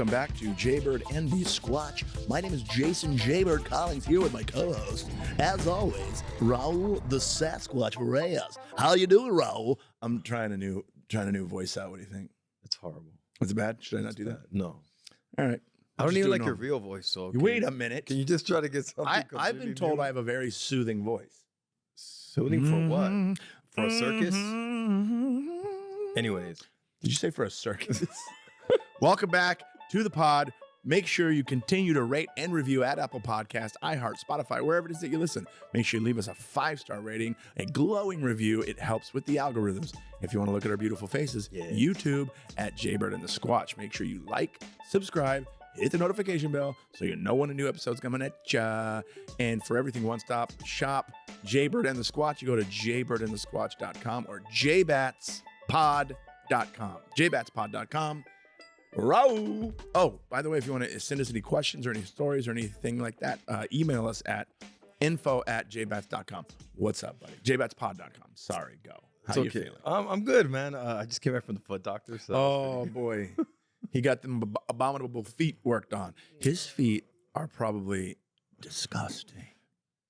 welcome back to Jaybird and the Squatch. My name is Jason Jaybird Collins, here with my co-host, as always, Raul the Sasquatch Reyes. How you doing, Raul? I'm trying a new voice out. What do you think? It's horrible. Is it bad? Should I not do that? No. All right. I don't even like your real voice, so Wait a minute. Can you just try to get something I've been told I have a very soothing voice. Soothing for what? For a circus? Anyways. Did you say for a circus? Welcome back to the pod. Make sure you continue to rate and review at Apple Podcasts, iHeart, Spotify, wherever it is that you listen. Make sure you leave us a 5-star rating, a glowing review. It helps with the algorithms. If you want to look at our beautiful faces, YouTube at Jaybird and the Squatch. Make sure you like, subscribe, hit the notification bell so you know when a new episode's coming at ya. And for everything one-stop shop, Jaybird and the Squatch, you go to jaybirdandthesquatch.com or jbatspod.com. jbatspod.com. Raul. Oh, by the way, if you want to send us any questions or any stories or anything like that, email us at info@jbats.com. What's up, buddy? jbatspod.com. Sorry, go. How you feeling? I'm good, man. I just came back from the foot doctor. So oh, boy. He got them abominable feet worked on. His feet are probably disgusting.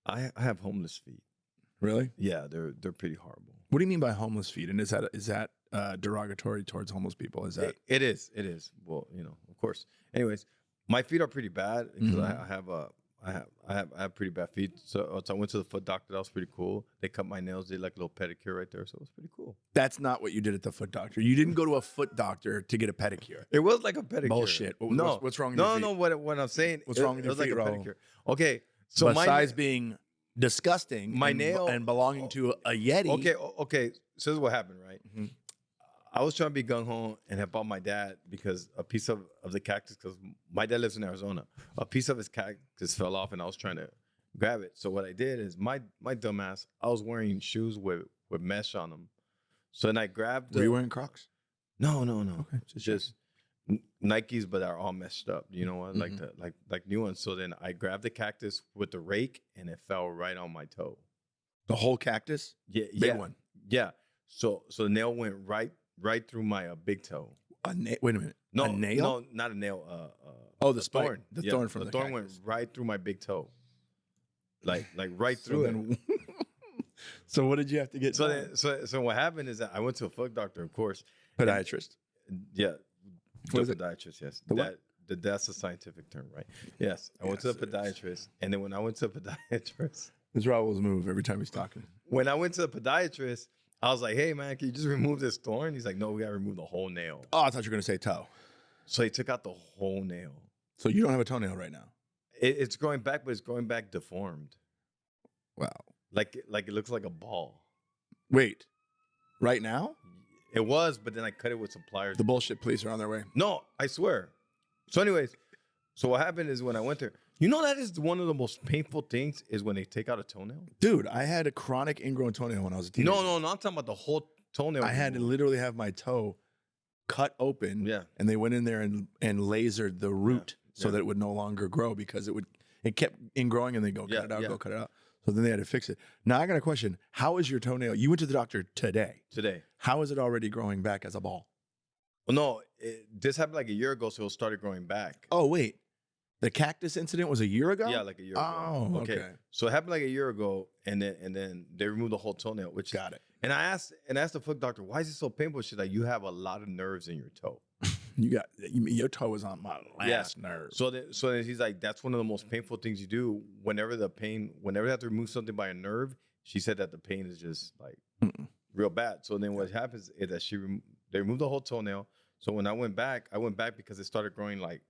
I have homeless feet. Really? Yeah, they're pretty horrible. What do you mean by homeless feet? And is that derogatory towards homeless people? Is that it is? Well, of course. Anyways, my feet are pretty bad because I have pretty bad feet. So I went to the foot doctor. That was pretty cool. They cut my nails. They did like a little pedicure right there. So it was pretty cool. That's not what you did at the foot doctor. You didn't go to a foot doctor to get a pedicure. It was like a pedicure. Bullshit. What's wrong with your feet? No. What I'm saying. What's wrong with your feet, like a Raul? pedicure. Okay. So besides being disgusting, my nail and belonging to a Yeti. Okay. So this is what happened, right? Mm-hmm. I was trying to be gung-ho and help out my dad because a piece of the cactus, because my dad lives in Arizona, a piece of his cactus fell off and I was trying to grab it. So what I did is my dumbass, I was wearing shoes with mesh on them. So then I grabbed Were you wearing Crocs? No. Okay, just Nikes, but are all messed up. You know what? Mm-hmm. Like new ones. So then I grabbed the cactus with the rake and it fell right on my toe. The whole cactus? Yeah. Big one. Yeah. So the nail went right through my big toe. Wait a minute. No, a nail? No, not a nail. The thorn. The thorn from the the thorn cactus. went right through my big toe. Like right through it. So what did you have to get? So what happened is that I went to a foot doctor, of course. Podiatrist. Yeah. What is it? Podiatrist, yes. What? That's a scientific term, right? Yes. I went to the podiatrist. And then when I went to the podiatrist. This Raul's move every time he's talking. When I went to the podiatrist, I was like, hey, man, can you just remove this thorn? He's like, no, we got to remove the whole nail. Oh, I thought you were going to say toe. So he took out the whole nail. So you don't have a toenail right now? It's growing back, but it's growing back deformed. Wow. Like it looks like a ball. Wait. Right now? It was, but then I cut it with some pliers. The bullshit police are on their way. No, I swear. So anyways, so what happened is when I went there, that is one of the most painful things is when they take out a toenail. Dude, I had a chronic ingrown toenail when I was a teenager. No, I'm talking about the whole toenail. I had to literally have my toe cut open. Yeah. And they went in there and lasered the root so that it would no longer grow because it kept ingrowing and they go cut it out, go cut it out. So then they had to fix it. Now I got a question. How is your toenail? You went to the doctor today. How is it already growing back as a ball? Well, no, this happened like a year ago, so it started growing back. Oh, wait. The cactus incident was a year ago? Yeah, like a year ago. Oh, okay. So it happened like a year ago, and then they removed the whole toenail, which got it. And I asked the foot doctor, why is it so painful? She's like, you have a lot of nerves in your toe. Your toe is on my last nerve. So then he's like, that's one of the most painful things you do. Whenever they have to remove something by a nerve, she said that the pain is just like real bad. So then what happens is that they removed the whole toenail. So when I went back because it started growing like.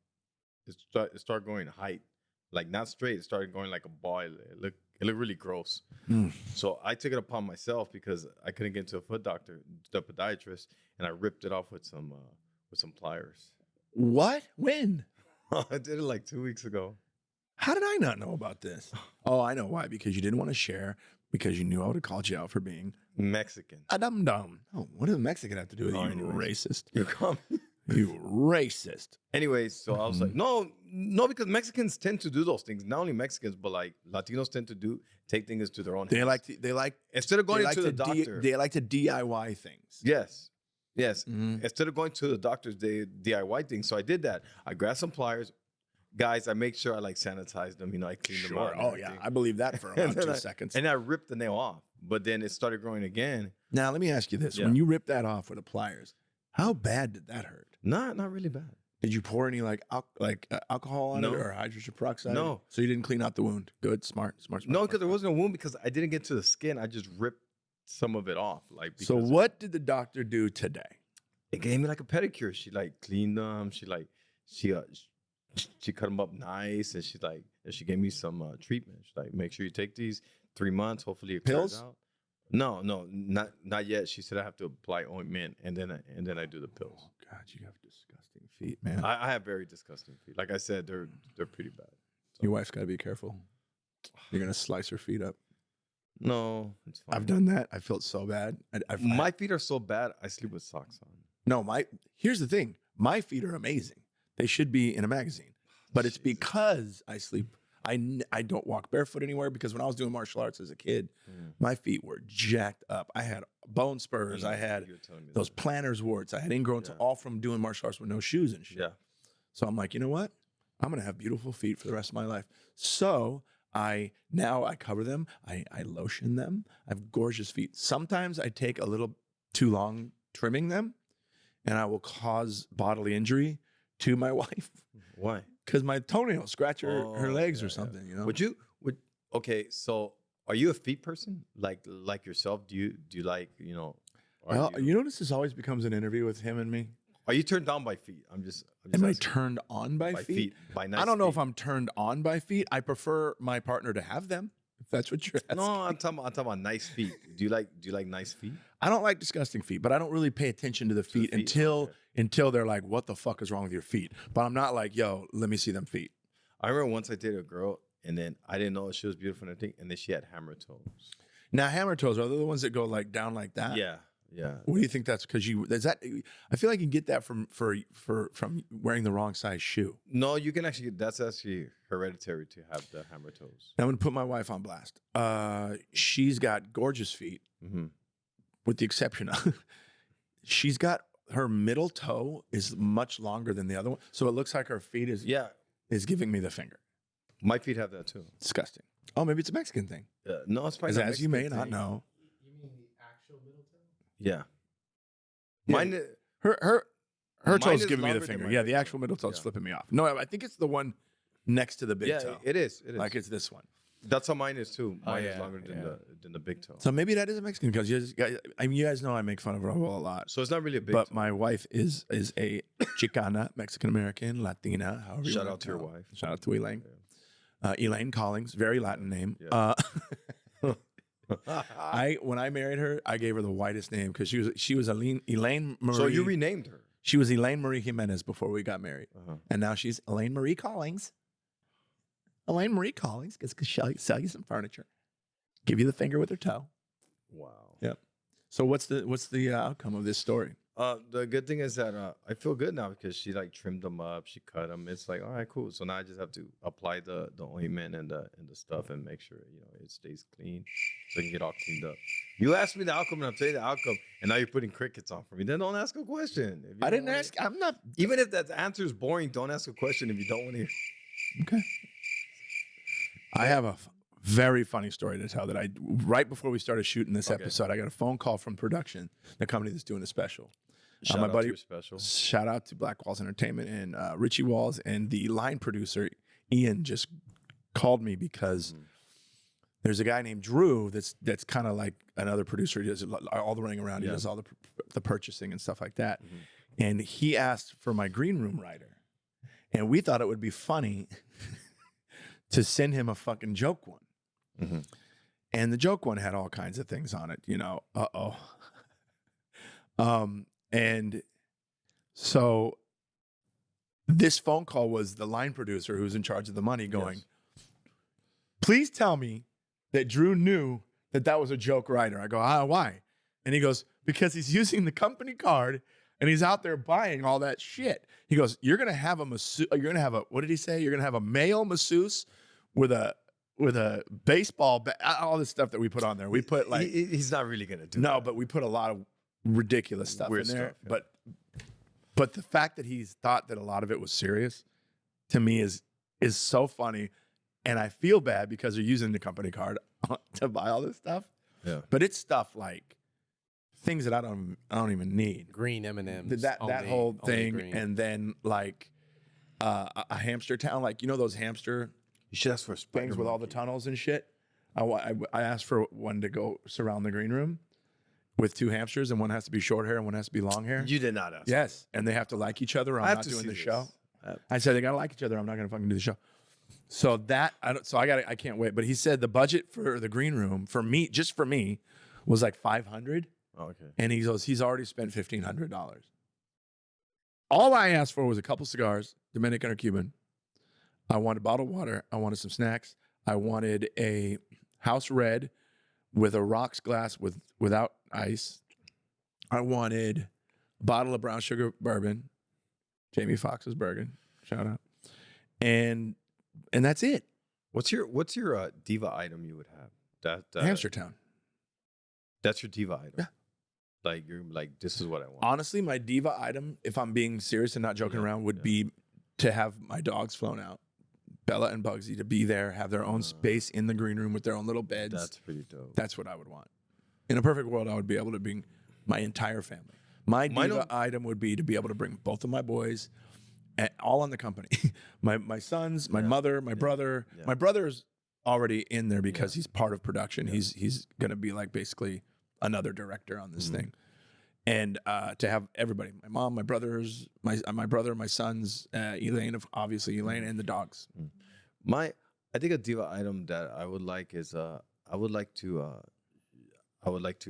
It started going height, like not straight. It started going like a ball. It looked really gross. So I took it upon myself because I couldn't get into a foot doctor, the podiatrist, and I ripped it off with some pliers. What? When? I did it like 2 weeks ago. How did I not know about this? Oh, I know why. Because you didn't want to share. Because you knew I would have called you out for being Mexican. A dum-dum. Oh, what does a Mexican have to do with you, racist? You call me. You racist. Anyways, so I was like, no, because Mexicans tend to do those things. Not only Mexicans, but like Latinos tend to take things to their own hands. They like instead of going to the doctor. They like to DIY things. Yes. Yes. Instead of going to the doctor's DIY thing. So I did that. I grabbed some pliers. Guys, I make sure I like sanitize them. I clean them out. Oh, yeah. I believe that for about 2 seconds. And I ripped the nail off. But then it started growing again. Now, let me ask you this. When you ripped that off with the pliers, how bad did that hurt? Not really bad. Did you pour any alcohol on it or hydrogen peroxide? No. So you didn't clean out the wound. Good, smart. No, because there wasn't a wound because I didn't get to the skin. I just ripped some of it off. So what did the doctor do today? It gave me like a pedicure. She like cleaned them. She cut them up nice, and she gave me some treatment. She's like, make sure you take these 3 months. Hopefully it clears out. No, not yet. She said I have to apply ointment and then I do the pills. Oh God, you have disgusting feet, man. I have very disgusting feet. Like I said, they're pretty bad. So. Your wife's got to be careful. You're gonna slice her feet up. No, it's fine. I've done that. I felt so bad. My feet are so bad. I sleep with socks on. No, here's the thing. My feet are amazing. They should be in a magazine, but it's because I sleep. I don't walk barefoot anywhere because when I was doing martial arts as a kid, my feet were jacked up. I had bone spurs. I had those planters warts. I had ingrown all from doing martial arts with no shoes and shit. Yeah. So I'm like, you know what? I'm going to have beautiful feet for the rest of my life. So I cover them. I lotion them. I have gorgeous feet. Sometimes I take a little too long trimming them and I will cause bodily injury to my wife. Why? Because my toenails scratch her legs or something, Okay, so are you a feet person? Like yourself? Do you like, Well, you notice this always becomes an interview with him and me. Are you turned on by feet? I'm just Am I turned on by feet? By nice I don't know if I'm turned on by feet. I prefer my partner to have them. If that's what you're asking. No, I'm talking about nice feet. Do you like nice feet? I don't like disgusting feet, but I don't really pay attention to the feet, until they're like, what the fuck is wrong with your feet? But I'm not like, yo, let me see them feet. I remember once I dated a girl and then I didn't know she was beautiful and everything, and then she had hammer toes. Now, hammer toes, are they the ones that go like down like that? Yeah. What do you think that's because I feel like you get that from wearing the wrong size shoe. No, you can that's actually hereditary to have the hammer toes. Now, I'm going to put my wife on blast. She's got gorgeous feet, with the exception of she's got her middle toe is much longer than the other one. So it looks like her feet is giving me the finger. My feet have that too. Disgusting. Oh, maybe it's a Mexican thing. No, it's probably as you may not know. You mean the actual middle toe? Yeah. Mine, her toe's giving me the finger. Yeah, the actual middle toe's flipping me off. No, I think it's the one next to the big toe. It is. Like it's this one. That's how mine is too. Mine is longer than the big toe. So maybe that is a Mexican because you guys know I make fun of Raul a lot. So it's not really a big toe. But toe. my wife is a Chicana, Mexican American, Latina. Shout out to your wife. Shout out to Elaine. Elaine Collings, very Latin name. Yeah. When I married her, I gave her the whitest name because she was Elaine Marie. So you renamed her. She was Elaine Marie Jimenez before we got married, and now she's Elaine Marie Collings. Elaine Marie Collings could sell you some furniture, give you the finger with her toe. Wow. Yep. So what's the outcome of this story? The good thing is that I feel good now because she like trimmed them up, she cut them. It's like, all right, cool. So now I just have to apply the ointment and the stuff and make sure it stays clean so I can get all cleaned up. You asked me the outcome and I'm telling you the outcome, and now you're putting crickets on for me. Then don't ask a question. I didn't ask. I'm not. Even if that answer is boring, don't ask a question if you don't want to hear. Okay. I have a very funny story to tell that right before we started shooting this episode, I got a phone call from production, the company that's doing the special. Shout out to your special. Shout out to Black Walls Entertainment and Richie Walls, and the line producer Ian just called me because there's a guy named Drew that's kind of like another producer. He does all the running around. He does all the purchasing and stuff like that. And he asked for my green room writer, and we thought it would be funny to send him a fucking joke one. And the joke one had all kinds of things on it, and so this phone call was the line producer who's in charge of the money going, please tell me that Drew knew that was a joke writer. I go, why? And he goes, because he's using the company card and he's out there buying all that shit. He goes, you're going to have what did he say? You're going to have a male masseuse with a baseball bat, all this stuff that we put on there. We put like... He's not really going to do No, that. but we put a lot of ridiculous stuff Weird in there. stuff, yeah. But the fact that he's thought that a lot of it was serious, to me is so funny, and I feel bad because they're using the company card to buy all this stuff. Yeah. But it's stuff like things that I don't even need. Green M&Ms. That whole only thing, green. and then like a hamster town, like those hamster You should ask for a spider things with all the monkey. tunnels and shit. I asked for one to go surround the green room with 2 hamsters, and one has to be short hair and one has to be long hair. You did not ask. Yes, and they have to like each other. Or I I'm have not to doing see the this. show. I have- I said they gotta like each other. I'm not gonna fucking do the show. So that I can't wait. But he said the budget for the green room for me, just for me, was like $500, Oh, okay. and he goes, he's already spent $1,500. All I asked for was a couple cigars, Dominican or Cuban. I wanted bottled water. I wanted some snacks. I wanted a house red with a rocks glass without ice. I wanted a bottle of brown sugar bourbon, Jamie Foxx's bourbon, shout out, and that's it. What's your diva item you would have? That Hamster Town. That's your diva item. Yeah. Like you're like, this is what I want. Honestly, my diva item, if I'm being serious and not joking around, would be to have my dogs flown out, Bella and Bugsy, to be there, have their own space in the green room with their own little beds. That's pretty dope. That's what I would want. In a perfect world, I would be able to bring my entire family. My diva item would be to be able to bring both of my boys, all on the company. my sons, my mother, my brother. Yeah. My brother's already in there because he's part of production. He's going to be like basically another director on this thing. And to have everybody, my mom, my brothers, my brother, my sons, Elaine, obviously Elaine, and the dogs. I think a diva item that I would like is I would like to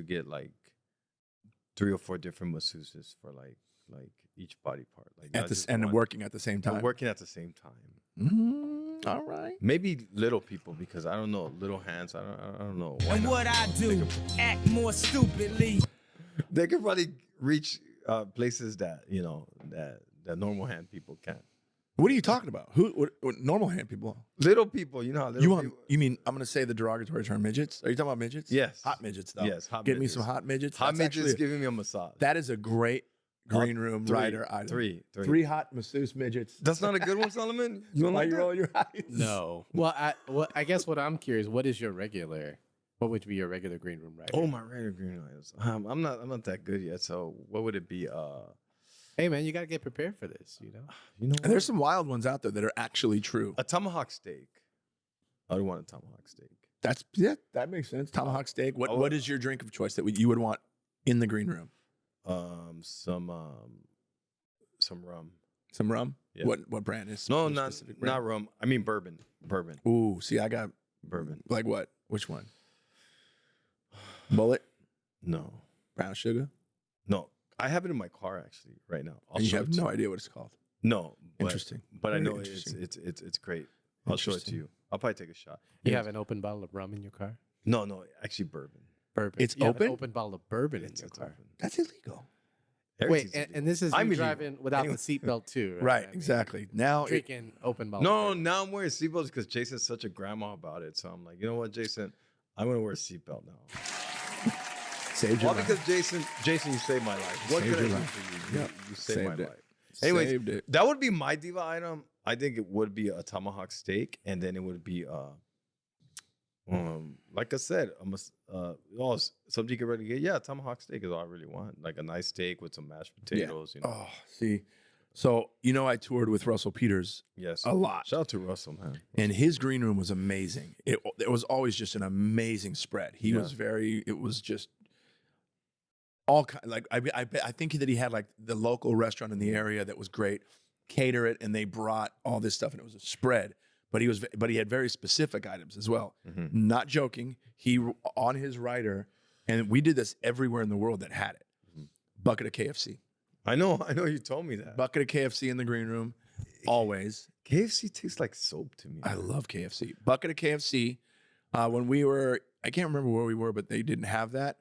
get like 3 or 4 different masseuses for like each body part, like At not this just and one. working at the same And time. working at the same time. All right. Maybe little people, because I don't know, little hands. I don't know. Why And not? what I do, act more stupidly. They could probably reach places that that normal hand people can't. What are you talking about? What normal hand people? Little people, you know how little You want? people. You mean I'm going to say the derogatory term midgets? Are you talking about midgets? Yes. Hot midgets, though. Yes, hot Give me midgets. some hot midgets. Hot That's midgets actually- giving me a massage. That is a great green room rider item. Three. Hot masseuse midgets. That's not a good one, Solomon. You don't Why like you that? roll your eyes? No. Well, I guess what I'm curious, what is your regular? What would be your regular green room rider? Oh, my regular green items. I'm not that good yet. So what would it be? Hey man, you gotta get prepared for this. You know. You know, And there's some wild ones out there that are actually true. a tomahawk steak. I would want a tomahawk steak. That makes sense. Tomahawk steak. What Oh. what is your drink of choice that you would want in the green room? Some rum. Some rum. Yeah. What brand is? No, what not specific brand? rum. I mean bourbon. Bourbon. Ooh, see, I got Bourbon. like what? Which one? Bullet, No. brown sugar. No. I have it in my car actually right now. I'll And you show have it to no you. idea what it's called. No. But, Interesting. But I Very know it's interesting. it's great. I'll show it to Interesting. you. I'll probably take a shot. You Anyways, have an open bottle of rum in your car? No, actually bourbon. Bourbon. It's You have open? an open bottle of bourbon in It's your car. open. That's illegal. Wait, Everything's and illegal. this is I'm you illegal. driving without Anyway. the seatbelt too, Right. I mean, Exactly. Now it, Drinking open bottle. No, of bourbon. now I'm wearing seatbelts because Jason's such a grandma about it. So I'm like, you know what, Jason? I'm gonna wear a seatbelt now. saved your All life. because Jason, you saved my life. What Saved could I your do life. for you? Yep. You saved my Saved it. life. Anyways, Saved it. that would be my diva item. I think it would be a tomahawk steak, and then it would be like I said, something you can really get. Yeah, tomahawk steak is all I really want. Like a nice steak with some mashed potatoes. You know. Oh, see. So, I toured with Russell Peters Yes, a lot. Shout out to Russell, man. And his green room was amazing. It was always just an amazing spread. He Yeah. was it was just all kind like I think that he had like the local restaurant in the area that was great, cater it, and they brought all this stuff and it was a spread. But he had very specific items as well. Mhm. Not joking. He on his rider, and we did this everywhere in the world that had it. Mhm. Bucket of KFC. I know. You told me that. Bucket of KFC in the green room, always. KFC tastes like soap to me. I love KFC. Bucket of KFC. When we were, I can't remember where we were, but they didn't have that.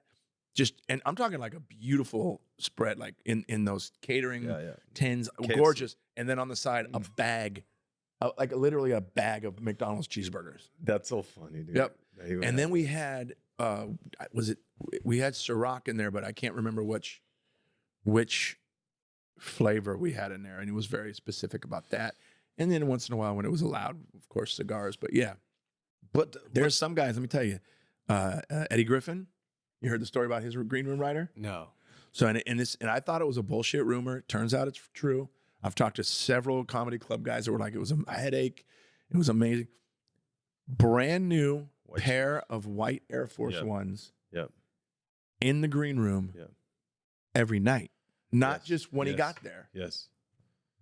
And I'm talking like a beautiful spread, like in those catering Yeah. tins, KFC. gorgeous. And then on the side, a bag, like literally a bag of McDonald's cheeseburgers. That's so funny, dude. Yep. That he would And have- then we had, was it we had Ciroc in there, but I can't remember which flavor we had in there, and he was very specific about that. And then once in a while, when it was allowed, of course, cigars. But yeah, But there's some guys. Let me tell you, Eddie Griffin. You heard the story about his green room rider? No. So and I thought it was a bullshit rumor. Turns out it's true. I've talked to several comedy club guys that were like, it was a headache. It was amazing. Brand new pair of white Air Force Ones. Yep. In the green room. Yep. Every night, not just when he got there. Yes.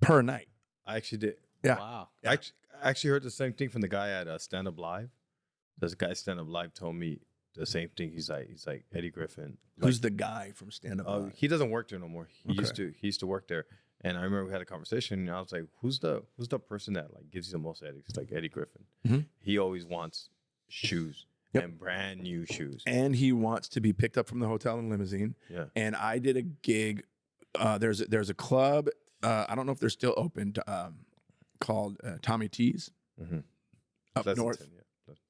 Per night. I actually did. Yeah. Wow. I actually heard the same thing from the guy at Stand Up Live. This guy Stand Up Live told me the same thing. He's like Eddie Griffin. Who's the guy from Stand Up Live? He doesn't work there no more. He Okay. used to work there. And I remember we had a conversation, and I was like, "Who's the person that like gives you the most headaches?" It's like Eddie Griffin. Mhm. He always wants shoes and brand new shoes. And he wants to be picked up from the hotel in limousine. Yeah. And I did a gig. There's a club. I don't know if they're still open. Called Tommy T's up Pleasanton, north.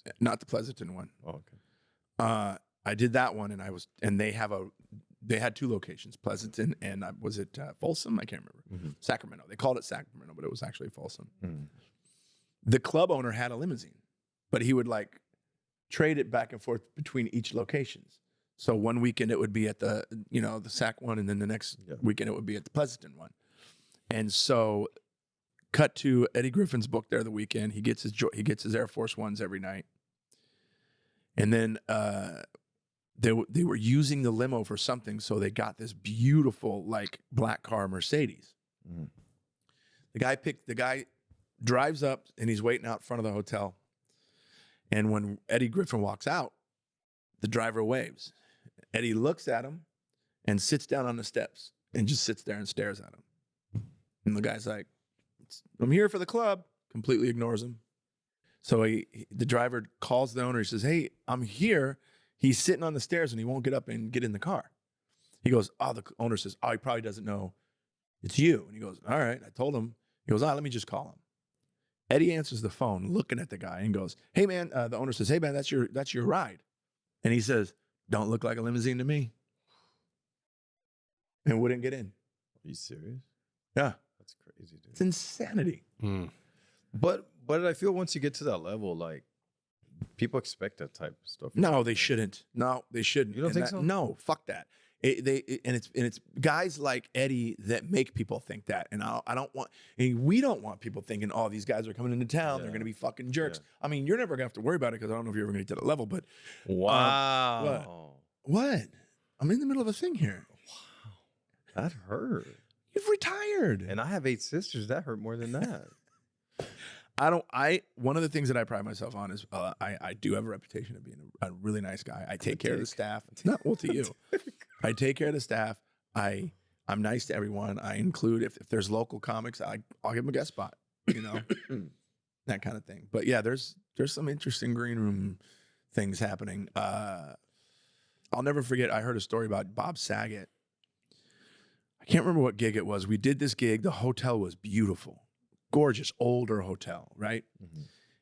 yeah. Not the Pleasanton one. Oh, okay. I did that one, and they had two locations, Pleasanton and was it Folsom? I can't remember. Sacramento. They called it Sacramento, but it was actually Folsom. The club owner had a limousine, but he would like trade it back and forth between each locations. So one weekend it would be at the Sac one, and then the next weekend it would be at the Pleasanton one. And so, cut to Eddie Griffin's book there the weekend. He gets his Air Force Ones every night, and then they were using the limo for something, so they got this beautiful like black car Mercedes. The guy drives up, and he's waiting out front of the hotel. And when Eddie Griffin walks out, the driver waves. Eddie looks at him and sits down on the steps and just sits there and stares at him. And the guy's like, "I'm here for the club." Completely ignores him. So the driver calls the owner. He says, "Hey, I'm here." He's sitting on the stairs and he won't get up and get in the car. He goes, the owner says, "Oh, he probably doesn't know it's you." And he goes, "All right, I told him." He goes, "Let me just call him." Eddie answers the phone, looking at the guy, and goes, "Hey, man," the owner says, "Hey, man, that's your ride." And he says, "Don't look like a limousine to me." And wouldn't get in. Are you serious? Yeah. That's crazy, dude. It's insanity. But I feel once you get to that level, like people expect that type of stuff. No, they shouldn't. No, they shouldn't. You don't And think that- so? No, fuck that. It's guys like Eddie that make people think that, and we don't want people thinking, "Oh, these guys are coming into town, they're Yeah. going to be fucking jerks." Yeah. I mean, you're never going to have to worry about it because I don't know if you're ever going to get to that level. But Wow. what? I'm in the middle of a thing here. That hurt. You've retired, And I have 8 sisters. That hurt more than that. One of the things that I pride myself on is I do have a reputation of being a really nice guy. I take care of the staff. It's not well to you. I take care of the staff. I'm nice to everyone. I include if there's local comics, I'll give them a guest spot. That kind of thing. But yeah, there's some interesting green room things happening. I'll never forget. I heard a story about Bob Saget. I can't remember what gig it was. We did this gig. The hotel was beautiful. Gorgeous, older hotel, right?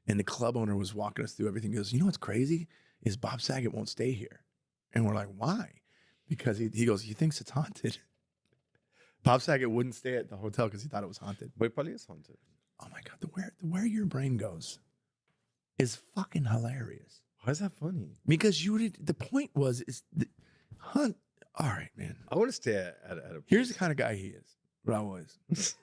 And the club owner was walking us through everything. He goes, "You know what's crazy? Is Bob Saget won't stay here." And we're like, "Why?" Because he goes, "He thinks it's haunted." Bob Saget wouldn't stay at the hotel because he thought it was haunted. But it probably is haunted. Oh my God, the where your brain goes is fucking hilarious. Why is that funny? Because the point was, all right, man. I want to stay at a Here's the kind of guy he is, Raul is.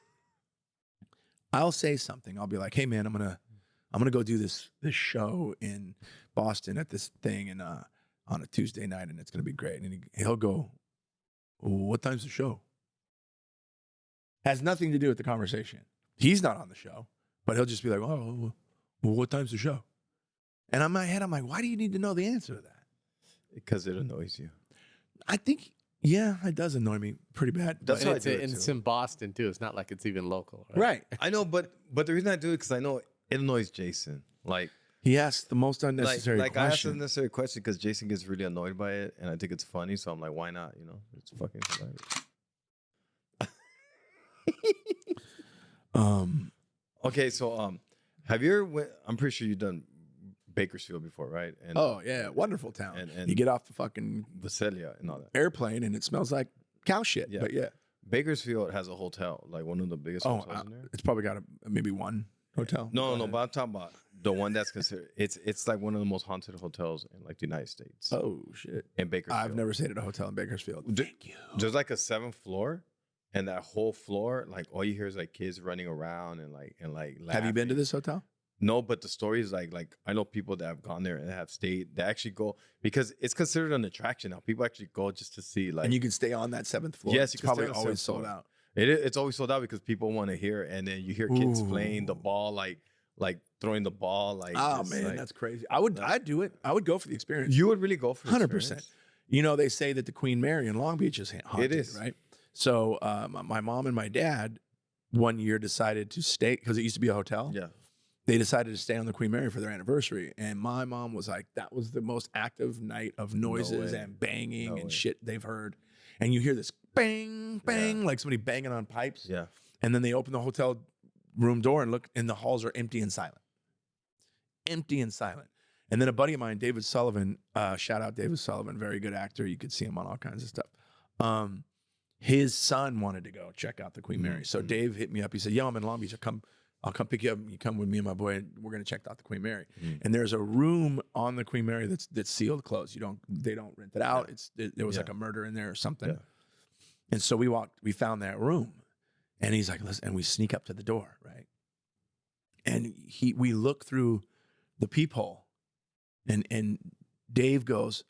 I'll say something. I'll be like, "Hey man, I'm gonna go do this show in Boston at this thing and on a Tuesday night, and it's gonna be great." And he'll go, "What time's the show?" Has nothing to do with the conversation. He's not on the show, but he'll just be like, "Oh, well, what time's the show?" And in my head, I'm like, "Why do you need to know the answer to that?" Because it annoys you. I think, yeah, it does annoy me pretty bad. That's And why I it's, do it and it's too. in Boston too. It's not like it's even local. Right. I know, but the reason I do it because I know it annoys Jason. Like He asks the most I unnecessary ask question. the necessary question because Jason gets really annoyed by it, and I think it's funny. So I'm like, why not? It's fucking hilarious. Okay, so have you ever I'm pretty sure you've done Bakersfield before, right? And Oh yeah, wonderful town. and You get off the fucking Visalia and all that. airplane and it smells like cow shit. Yeah. But yeah. Bakersfield has a hotel, like one of the biggest Oh, hotels in there. it's probably got maybe one hotel. No, but I'm talking about the one that's considered. It's like one of the most haunted hotels in like the United States. Oh shit. In Bakersfield, I've never stayed at a hotel in Bakersfield. Thank you. There's like a 7th floor, and that whole floor, like all you hear is like kids running around and like Have you been to laughing. this hotel? No, but the story is like I know people that have gone there and have stayed. They actually go because it's considered an attraction now. People actually go just to see like. And you can stay on that 7th floor. Yes, It's you can stay probably on the always 7th sold floor. out. It's always sold out because people want to hear, and then you hear kids Ooh. playing the ball, like throwing the ball, like. Oh just, man, like- that's crazy. I'd do it. I would go for the experience. You would really go for 100%. You know, they say that the Queen Mary in Long Beach is haunted. It is. Right? So my mom and my dad one year decided to stay, because it used to be a hotel. Yeah. They decided to stay on the Queen Mary for their anniversary. And my mom was like, that was the most active night of noises way. and banging No and way. shit they've heard. And you hear this bang, bang, Yeah. like somebody banging on pipes. Yeah. And then they open the hotel room door and look, and the halls are empty and silent. Empty and silent. And then a buddy of mine, David Sullivan, shout out David Sullivan, very good actor. You could see him on all kinds of stuff. His son wanted to go check out the Queen Mary. So Dave hit me up. He said, yo, I'm in Long Beach. I'll come pick you up. You come with me and my boy, and we're gonna check out the Queen Mary. And there's a room on the Queen Mary that's sealed closed. They don't rent it out. There was like a murder in there or something. Yeah. And so we found that room. And he's like, listen, and we sneak up to the door, right? And we look through the peephole, and Dave goes,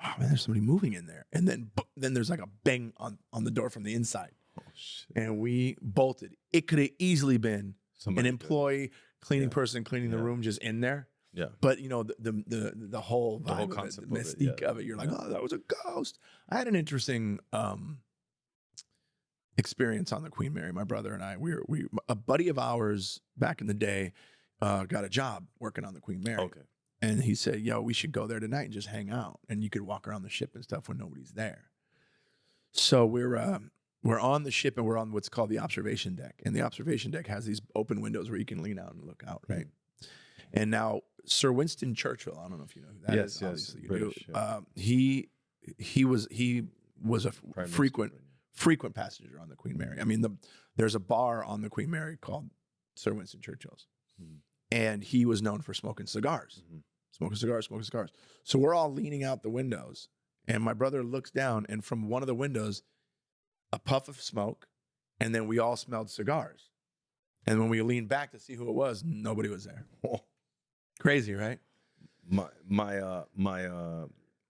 oh man, there's somebody moving in there. And then there's like a bang on the door from the inside. Oh shit. And we bolted. It could have easily been Somebody an did. employee, cleaning person, cleaning the Yeah. room just in there. Yeah. But you know, the whole vibe, The whole of it, concept the of it, mystique yeah. of it, you're like, Yeah. oh, that was a ghost. I had an interesting experience on the Queen Mary. My brother and I, a buddy of ours back in the day got a job working on the Queen Mary. Okay. And he said, yo, we should go there tonight and just hang out. And you could walk around the ship and stuff when nobody's there. So we're on the ship and we're on what's called the observation deck. And the observation deck has these open windows where you can lean out and look out, right? And now Sir Winston Churchill, I don't know if you know who that is. Yes, Obviously you British, do. yeah. He was a Prime frequent passenger on the Queen Mary. I mean, there's a bar on the Queen Mary called Sir Winston Churchill's. And he was known for smoking cigars. Smoking cigars. So we're all leaning out the windows. And my brother looks down, and from one of the windows, a puff of smoke, and then we all smelled cigars. And when we leaned back to see who it was, nobody was there. Crazy, right?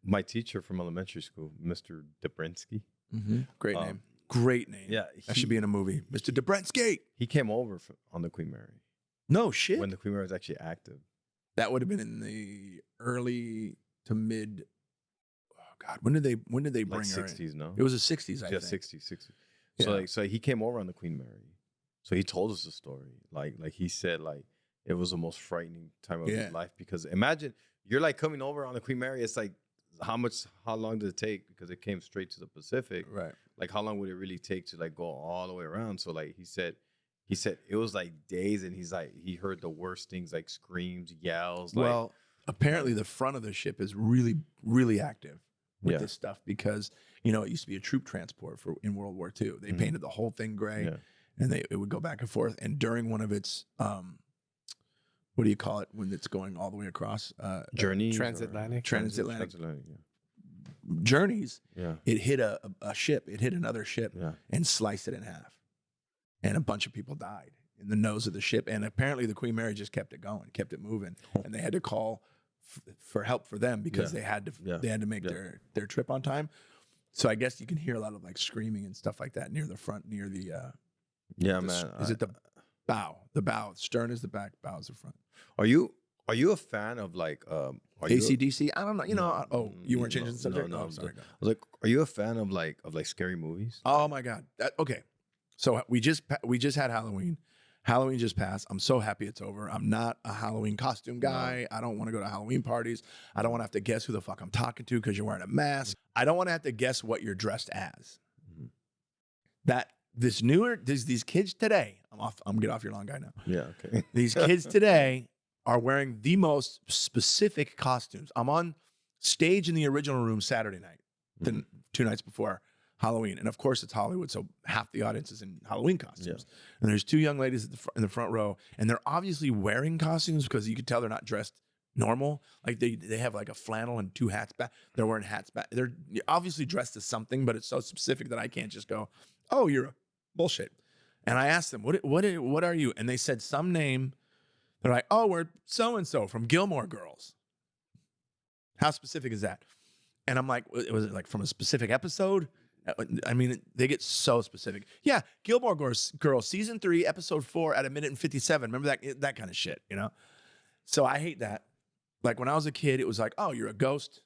My teacher from elementary school, Mr. Debrinsky. Great name. Great name. Yeah, That should be in a movie. Mr. Debrensky. He came over on the Queen Mary No shit. when the Queen Mary was actually active. That would have been in the early to mid. Oh God, when did they bring Like her in? 60s, no? It was the 60s, I Yeah, think. 60s. Yeah. So he came over on the Queen Mary. So he told us the story. Like he said, like it was the most frightening time of Yeah. his life because imagine you're like coming over on the Queen Mary. It's like how long did it take? Because it came straight to the Pacific. Right. Like how long would it really take to like go all the way around? So like he said it was like days, and he's like he heard the worst things like screams, yells. Like, Well, apparently the front of the ship is really, really active with Yeah. this stuff because it used to be a troop transport in World War II. They painted the whole thing gray, Yeah. and it would go back and forth. And during one of its what do you call it when it's going all the way across journey Transatlantic. transatlantic Transatlantic. journeys? Yeah. It hit a ship. It hit another ship Yeah. and sliced it in half, and a bunch of people died in the nose of the ship. And apparently the Queen Mary just kept it going, kept it moving, and they had to call for help for them because Yeah. they had to make their trip on time. So I guess you can hear a lot of like screaming and stuff like that near the front, near the Yeah, the- man. Is it the bow? The bow. Stern is the back. Bow is the front. Are you a fan of like ACDC. I don't know. You weren't changing the No, subject. no, Oh, I'm sorry. I was like, are you a fan of like scary movies? Oh my God. Okay. So we just had Halloween. Halloween just passed. I'm so happy it's over. I'm not a Halloween costume guy. I don't want to go to Halloween parties. I don't want to have to guess who the fuck I'm talking to because you're wearing a mask. I don't want to have to guess what you're dressed as. These kids today, I'm gonna get off your lawn guy now. Yeah. Okay. These kids today are wearing the most specific costumes. I'm on stage in the original room Saturday night, the 2 nights before Halloween. And of course, it's Hollywood, so half the audience is in Halloween costumes. And there's 2 young ladies in the front row, and they're obviously wearing costumes because you could tell they're not dressed normal. Like they have like a flannel and 2 hats back. They're wearing hats back. They're obviously dressed as something, but it's so specific that I can't just go, oh, you're a bullshit. And I asked them, what are you? And they said some name. They're like, oh, we're so-and-so from Gilmore Girls. How specific is that? And I'm like, was it like from a specific episode? I mean, they get so specific. Yeah, Gilmore Girls, season 3, episode 4 at 1:57. Remember that kind of shit, you know? So I hate that. Like when I was a kid, it was like, oh, you're a ghost,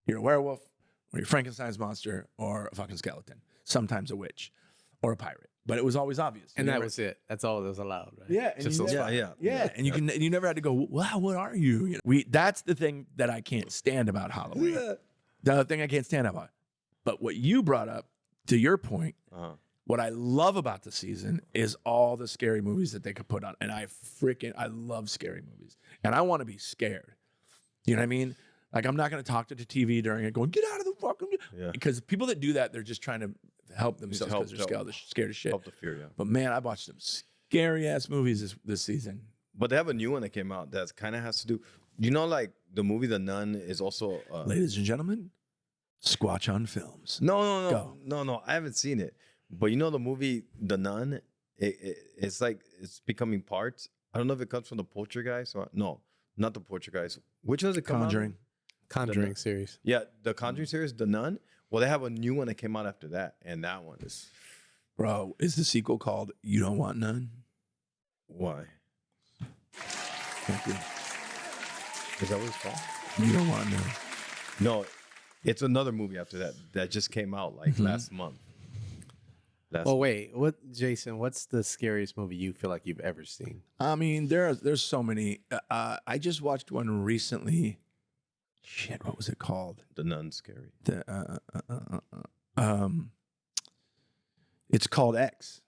you're a werewolf, or you're Frankenstein's monster, or a fucking skeleton. Sometimes a witch, or a pirate. But it was always obvious. And that was it. That's all that was allowed, right? Yeah, and Just those five. Yeah, and you never had to go, wow, what are you? You know, that's the thing that I can't stand about Halloween. The other thing I can't stand about. But what you brought up, to your point, what I love about the season is all the scary movies that they could put on. And I love scary movies. And I want to be scared. You know what I mean? Like, I'm not going to talk to the TV during it going, get out of the fucking... Yeah. Because people that do that, they're just trying to help themselves because they're scared as shit. Help the fear, yeah. But man, I watched some scary-ass movies this season. But they have a new one that came out that kind of has to do... You know, like, the movie The Nun is also... Ladies and gentlemen, Squatch on Films. No. I haven't seen it. But you know the movie The Nun? It's like, it's becoming parts. I don't know if it comes from the Poltergeist or... No, not the Poltergeist. Which one does it come Conjuring. out? Conjuring series. Yeah, the Conjuring series, The Nun. Well, they have a new one that came out after that, and that one is... Bro, is the sequel called You Don't Want None? Why? Thank you. Is that what it's called? You Don't Want None. No, it's another movie after that just came out like last month. Wait, Jason, what's the scariest movie you feel like you've ever seen? I mean, there's so many. I just watched one recently. Shit, what was it called? The Nun's scary. It's called X.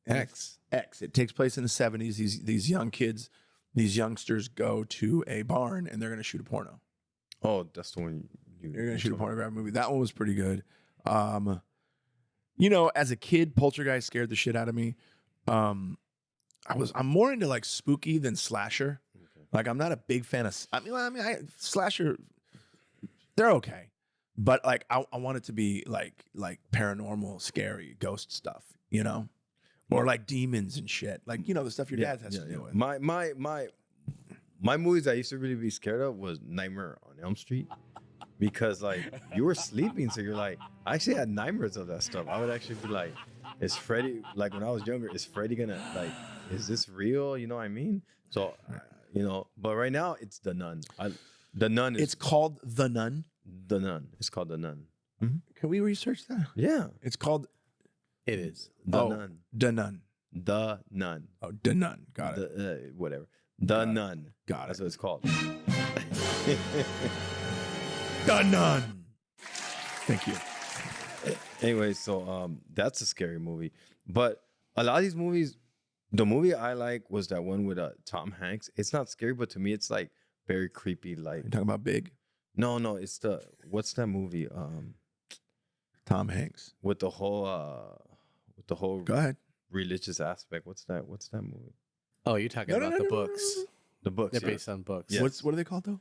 X. It takes place in the 70s. These young kids, these youngsters go to a barn and they're going to shoot a porno. Oh, that's the one They're going to shoot a pornographic movie. That one was pretty good. You know, as a kid, Poltergeist scared the shit out of me. I'm more into like spooky than slasher. Okay. Like I'm not a big fan of. Slasher, they're okay, but like I want it to be like paranormal, scary, ghost stuff. You know, or like demons and shit. Like the stuff your dad has to deal with. My movies I used to really be scared of was Nightmare on Elm Street. Because like you were sleeping, so you're like, I actually had nightmares of that stuff. I would actually be like, is Freddy, like when I was younger, is Freddy gonna like, is this real? You know what I mean? So, but right now it's The Nun. The Nun is. It's called The Nun. The Nun. It's called The Nun. Mm-hmm. Can we research that? Yeah. It's called. It is. The Nun. The Nun. The Nun. Oh, The Nun. Got it. Whatever. The Nun. Got it. That's what it's called. The Nun. Thank you. Anyway, so that's a scary movie. But a lot of these movies, the movie I like was that one with Tom Hanks. It's not scary, but to me, it's like very creepy. Like you talking about Big? No, it's what's that movie? Tom Hanks with the whole Go ahead. religious aspect. What's that movie? Oh, you're talking about the books. The books. They're based on books. Yes. What are they called though?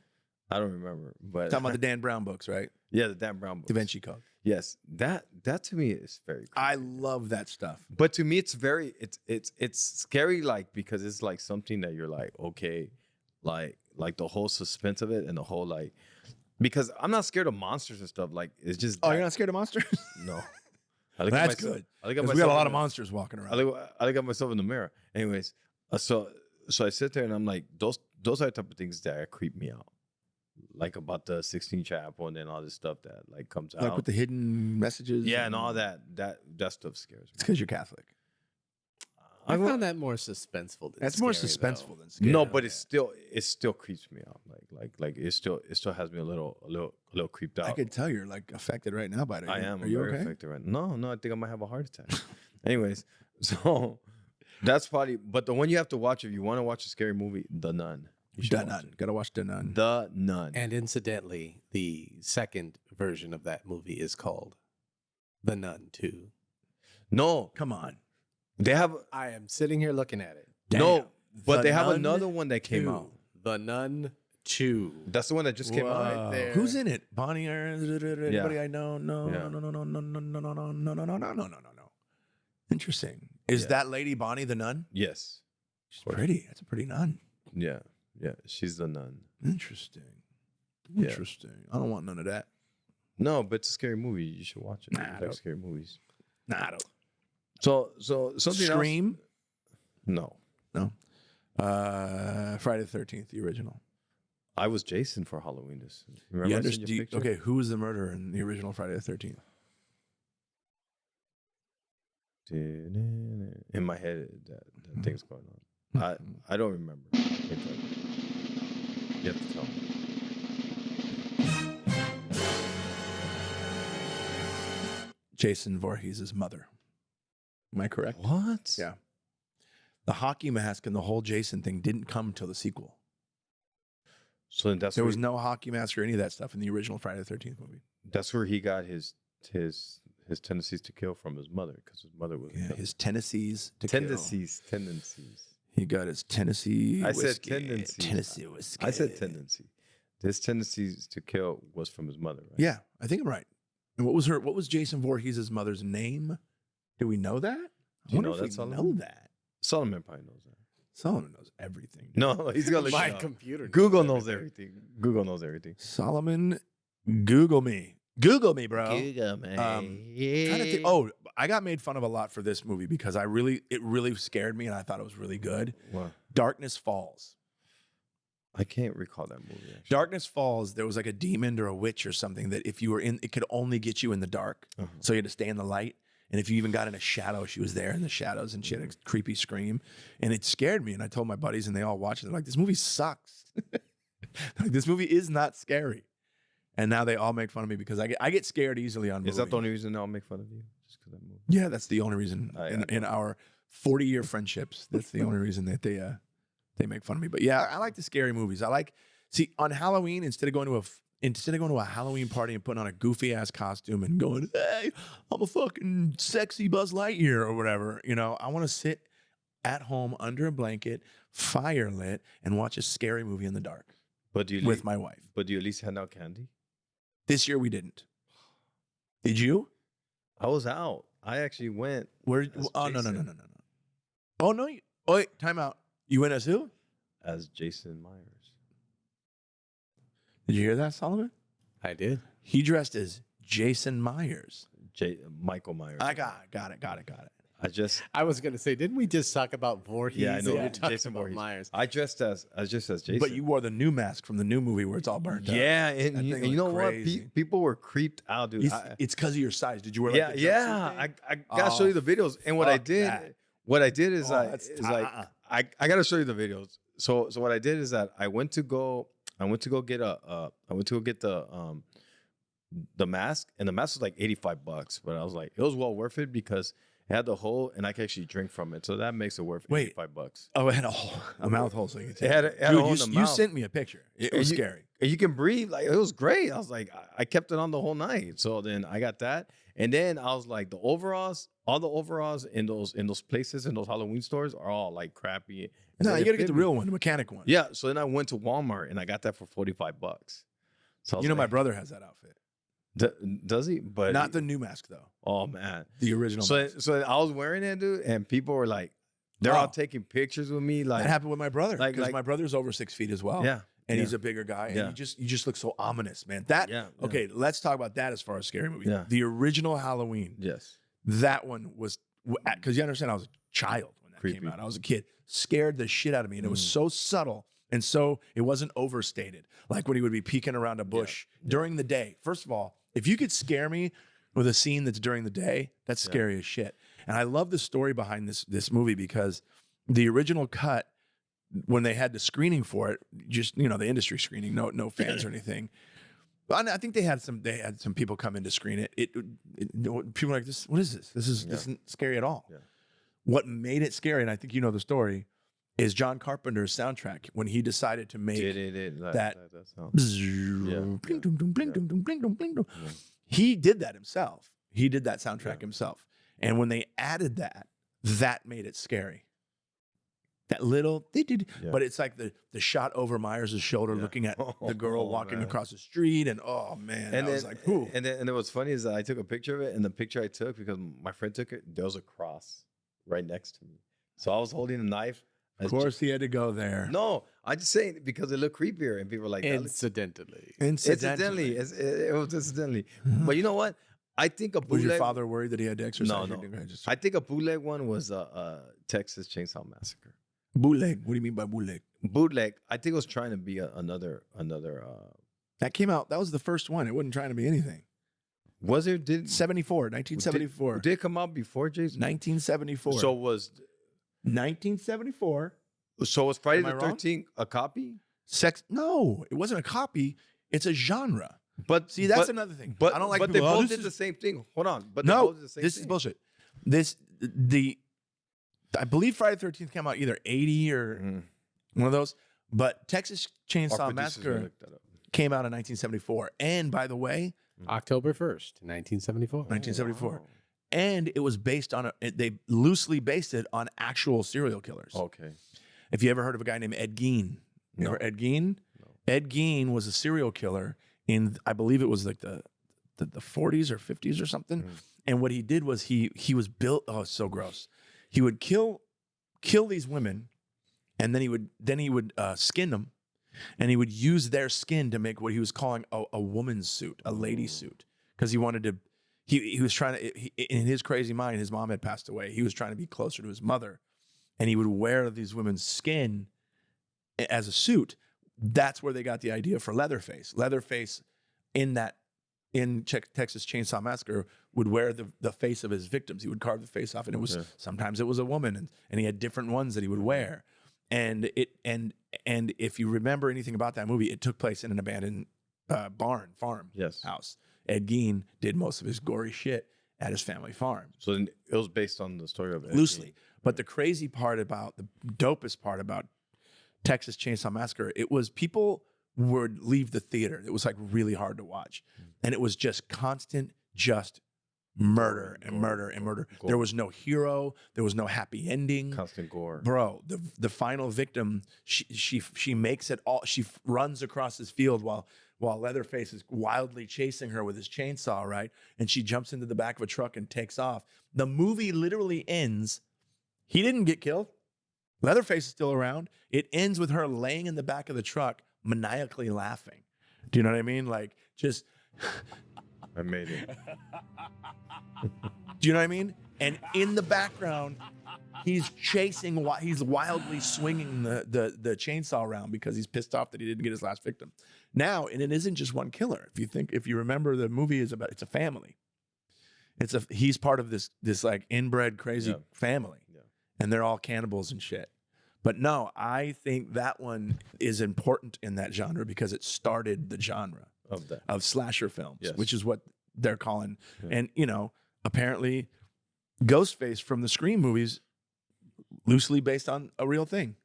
I don't remember, but Talking about the Dan Brown books, right? Yeah, the Dan Brown books. Da Vinci Code. Yes, that to me is very creepy. I love that stuff. But to me, it's very it's scary, like because it's like something that you're like, okay, like the whole suspense of it and the whole like, because I'm not scared of monsters and stuff. Like it's just. Oh, you're not scared of monsters? No. That's good. We got a lot of monsters walking around. I look at myself in the mirror. Anyways, so I sit there and I'm like, those are the type of things that creep me out. Like about the 16 Chapel and then all this stuff that like comes out. Like with the hidden messages. Yeah, and all that stuff scares me. It's because you're Catholic. I found that more suspenseful. That's scary, more suspenseful though. than scary. No, but it still creeps me out. Like it still has me a little creeped out. I could tell you're like affected right now by it. I am. Are you very okay? affected right now. No, I think I might have a heart attack. Anyways, so That's probably, but the one you have to watch if you want to watch a scary movie, The Nun. You should The watch Nun. it. Gotta watch The Nun. The Nun. And incidentally, the second version of that movie is called The Nun 2. No, Come on. they have I am sitting here looking at it. no, Damn. but The they have Nun another one that came 2. out. The Nun 2. That's the one that just came out. Whoa. right there. Who's in it? Bonnie or anybody I know? No, Yeah. no. Interesting. Is Yeah. that lady Bonnie the nun? Yes. She's pretty. That's a pretty nun. Yeah. Yeah. She's the nun. Interesting. Yeah. Interesting. I don't want none of that. No, but it's a scary movie. You should watch it. Nah, I I like don't. scary movies. Nah, I don't. So something Scream? else? No. Friday the 13th, the original. I was Jason for Halloween. This. Remember You I sent understand? you a picture? Okay, who was the murderer in the original Friday the 13th? In my head, that thing's going on. I don't remember. I can't tell you. You have to tell me. Jason Voorhees' mother. Am I correct? What? Yeah. The hockey mask and the whole Jason thing didn't come until the sequel. So then There was no hockey mask or any of that stuff in the original Friday the 13th movie. that's where he got his tendencies to kill from his mother, because his mother was Yeah, his tendencies to kill. tendencies. He got his Tennessee I said whiskey. tendencies. Tennessee whiskey. I said tendency. His tendencies to kill was from his mother, right? Yeah, I think I'm right. And what was Jason Voorhees' mother's name? Do we know that? I Do you wonder know if that, we Solomon? know that. Solomon probably knows that. Solomon knows everything. No, he's gonna look My it up. computer. Google knows everything. Google knows everything. Solomon, Google me. Google me, bro. Google, man. Trying to think. Oh, I got made fun of a lot for this movie because it really scared me and I thought it was really good. Wow. Darkness Falls. I can't recall that movie. Actually. Darkness Falls, there was like a demon or a witch or something that if you were in, it could only get you in the dark. So you had to stay in the light. And if you even got in a shadow, she was there in the shadows and she had a creepy scream. And it scared me. And I told my buddies and they all watched it. They're like, this movie sucks. Like, this movie is not scary. And now they all make fun of me because I get scared easily on movies. Is that the only reason I'll make fun of you? Just because that movie? Yeah, that's the only reason I in our 40-year friendships. That's the only reason that they make fun of me. But yeah, I like the scary movies. See on Halloween instead of going to a Halloween party and putting on a goofy ass costume and going, hey, I'm a fucking sexy Buzz Lightyear or whatever. You know, I want to sit at home under a blanket, fire lit, and watch a scary movie in the dark But do you with my wife. But do you at least hand out candy? This year we didn't. Did you? I was out. I actually went. Where? As Oh no. Jason. Oh no. Oh wait, time out. You went as who? As Jason Myers. Did you hear that, Solomon? I did. He dressed as Jason Myers. Michael Myers. I got it. I was gonna say, didn't we just talk about Voorhees? Yeah, I know. And you're talking Jason about Voorhees. Myers. I dressed as Jason. But you wore the new mask from the new movie where it's all burnt up. Yeah, That and you thing know looked what? crazy. People were creeped out, dude. It's because of your size. Did you wear like the jumpsuit Yeah. thing? I gotta show you the videos. And what I fuck did, that. is Oh, that's I gotta show you the videos. So what I did is that I went to go get the mask, and the mask was like $85, but I was like, it was well worth it because it had the hole and I could actually drink from it. So that makes it worth Wait. $85. Oh, it had a mouth hole so you could take It had a Dude, hole in the you mouth. sent me a picture. It was And scary. And you can breathe. Like, it was great. I was like, I kept it on the whole night. So then I got that. And then I was like, all the overalls in those places, in those Halloween stores are all like crappy. And No, they you got to didn't get the fit me. real one, the mechanic one. Yeah. So then I went to Walmart and I got that for $45. So I was You know, my like, brother has that outfit. Does he? But Not the new mask, though. Oh man. The original mask. So I was wearing it, dude, and people were like, they're all Oh. taking pictures with me. Like, That happened with my brother. like- Because like- my brother's over 6 feet as well. yeah. And yeah. he's a bigger guy. And Yeah. you just look so ominous, man. Yeah, yeah. Okay, let's talk about that as far as scary movies. Yeah. The original Halloween. Yes. That one was, because you understand, I was a child when that Creepy. came out. I was a kid, scared the shit out of me, and it was so subtle, and so it wasn't overstated. Like when he would be peeking around a bush during the day. First of all, if you could scare me with a scene that's during the day, that's scary as shit. And I love the story behind this movie because the original cut, when they had the screening for it, just the industry screening, no fans or anything. I think they had some people come in to screen it. People were like, this, what is this? This isn't scary at all. Yeah. what made it scary, and I think you know the story, is John Carpenter's soundtrack when he decided to make that sound. bzzz, bling, dum, dum, bling, dum, dum, bling, dum, bling, dum. Yeah. He did that himself. He did that soundtrack himself. And when they added that, that made it scary. That little, but it's like the shot over Meyers' shoulder looking at the girl walking across the street. And oh man, And I was like, ooh. and what's funny is that I took a picture of it, and the picture I took, because my friend took it, there was a cross right next to me. So I was holding a knife. Of course he had to go there. No, I just saying it because it looked creepier, and people were like, Incidentally. incidentally. It was incidentally. But you know what? I think a Was bootleg. your father worried that he had to exercise? No. Or just I think a bootleg one was Texas Chainsaw Massacre. bootleg. What do you mean by bootleg? Bootleg. I think it was trying to be another. That came out. That was the first one. It wasn't trying to be anything. Was it? 1974. Did it come out before Jason? 1974. So was 1974. Friday Am I the wrong? 13th a copy? No, it wasn't a copy. It's a genre. But See, that's another thing. But I don't like. But they people, both this did is- the same thing. Hold on. But they No, both did the same this thing. is bullshit. I believe Friday the 13th came out either 80 or one of those. But Texas Our Chainsaw producers gonna Massacre look that up. came out in 1974. And by the way, October 1st, 1974. 1974. Wow. And it was based on they loosely based it on actual serial killers. Okay. If you ever heard of a guy named Ed Gein, you No. ever Ed Gein? No. Ed Gein was a serial killer in, I believe it was like the 40s or 50s or something. And what he did was he was built. Oh, it's so gross. He would kill these women, and then he would skin them, and he would use their skin to make what he was calling a woman's suit, a lady suit, because he wanted to. He was trying to. In his crazy mind, his mom had passed away. He was trying to be closer to his mother, and he would wear these women's skin as a suit. That's where they got the idea for Leatherface. Leatherface in Texas Chainsaw Massacre would wear the face of his victims. He would carve the face off, and it was sometimes it was a woman, and he had different ones that he would wear. And if you remember anything about that movie, it took place in an abandoned farm house. Ed Gein did most of his gory shit at his family farm. So then it was based on the story of Ed Loosely. Gein. But the crazy part about, the dopest part about Texas Chainsaw Massacre, it was people would leave the theater. It was like really hard to watch. And it was just constant, just murder and murder and murder. There was no hero. There was no happy ending. Constant gore. Bro, the final victim, she makes it all. She runs across this field while Leatherface is wildly chasing her with his chainsaw, right? And she jumps into the back of a truck and takes off. The movie literally ends. He didn't get killed. Leatherface is still around. It ends with her laying in the back of the truck, maniacally laughing. Do you know what I mean? Like, just. I made it. Do you know what I mean? And in the background, he's chasing, he's wildly swinging the chainsaw around because he's pissed off that he didn't get his last victim. Now, and it isn't just one killer. If you remember, the movie is about, it's a family. He's part of this like inbred crazy family, and they're all cannibals and shit. But no, I think that one is important in that genre because it started the genre of slasher films, which is what they're calling. And apparently, Ghostface from the Scream movies, loosely based on a real thing.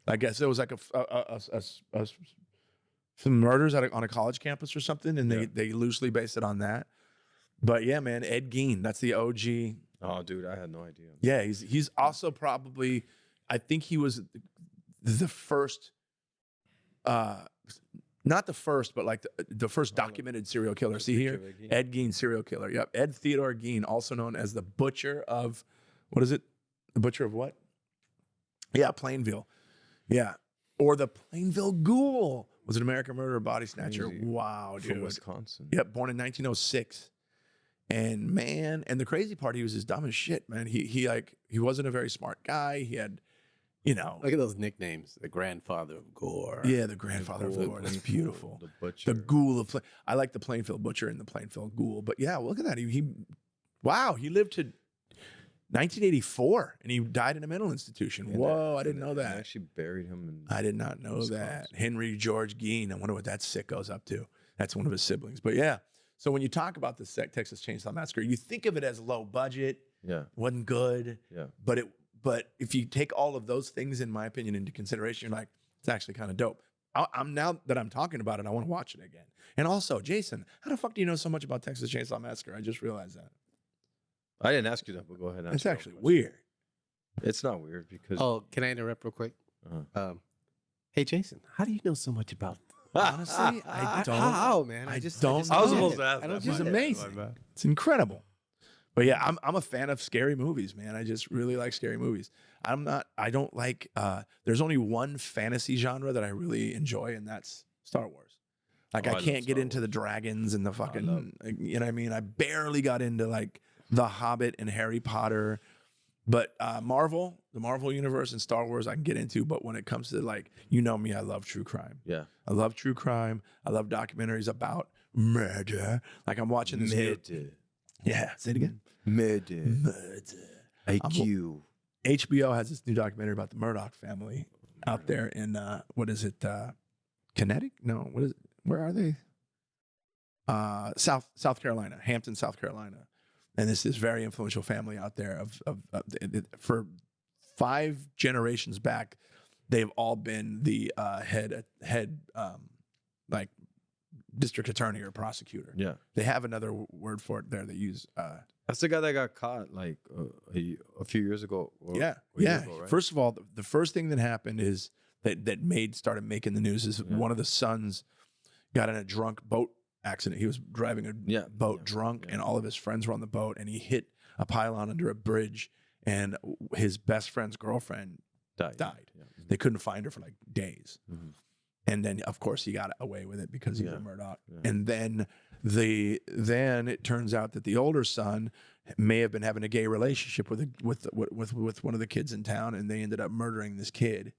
I guess there was like some murders on a college campus or something, and they loosely based it on that. But yeah, man, Ed Gein, that's the OG. Oh, dude, I had no idea. Yeah, he's also probably, I think he was the first, not the first, but like the first documented serial killer. See here, Ed Gein, serial killer. Yep, Ed Theodore Gein, also known as the butcher of, what is it? The butcher of what? Yeah, Plainville. Yeah, or the Plainville Ghoul. Was an American murderer, body snatcher. Crazy. Wow, dude. From Wisconsin. Yep, born in 1906. And man, and the crazy part, he was as dumb as shit, man. He wasn't a very smart guy. He had, Look at those nicknames. The grandfather of gore. yeah, the grandfather of gore. That's beautiful. The butcher. The ghoul of, I like the Plainfield butcher and the Plainfield ghoul. But yeah, look at that. He lived to 1984 and he died in a mental institution. Whoa, I didn't know They that. actually buried him in. I did not know Wisconsin. that. Henry George Gein. I wonder what that sicko's up to. That's one of his siblings. But yeah, so when you talk about the Texas Chainsaw Massacre, you think of it as low budget. Yeah. wasn't good. Yeah. But if you take all of those things, in my opinion, into consideration, you're like, it's actually kind of dope. I'm now that I'm talking about it, I want to watch it again. And also, Jason, how the fuck do you know so much about Texas Chainsaw Massacre? I just realized that. I didn't ask you that, but go ahead. And It's answer actually that question. weird. It's not weird because Oh, can I interrupt real quick? Hey, Jason, how do you know so much about? Honestly, I don't. How, man? I I don't know. know. I was supposed to ask. I don't that. She's get it. amazing. It's incredible. But yeah, I'm a fan of scary movies, man. I just really like scary movies. I don't like, there's only one fantasy genre that I really enjoy, and that's Star Wars. Like, Oh, I I love can't get Star into the Wars. dragons and the fucking, you know what I mean? I barely got into like The Hobbit and Harry Potter. But the Marvel universe and Star Wars I can get into. But when it comes to like, you know me, I love true crime. Yeah. I love true crime. I love documentaries about murder. Like I'm watching this. Yeah, say it again. Murder. IQ. HBO has this new documentary about the Murdoch family out there in what is it? Connecticut? No, what is it? Where are they? South Carolina, Hampton, South Carolina. And this very influential family out there for 5 generations back, they've all been the head like district attorney or prosecutor. Yeah. They have another word for it there. They use That's the guy that got caught like a few years ago. Or yeah. a year ago, right? First of all, the first thing that happened is that started making the news is one of the sons got in a drunk boat accident. He was driving a boat drunk, and all of his friends were on the boat, and he hit a pylon under a bridge, and his best friend's girlfriend died. Yeah. They couldn't find her for like days. Mhm. And then, of course, he got away with it because he's a Murdoch. Yeah. And then it turns out that the older son may have been having a gay relationship with one of the kids in town, and they ended up murdering this kid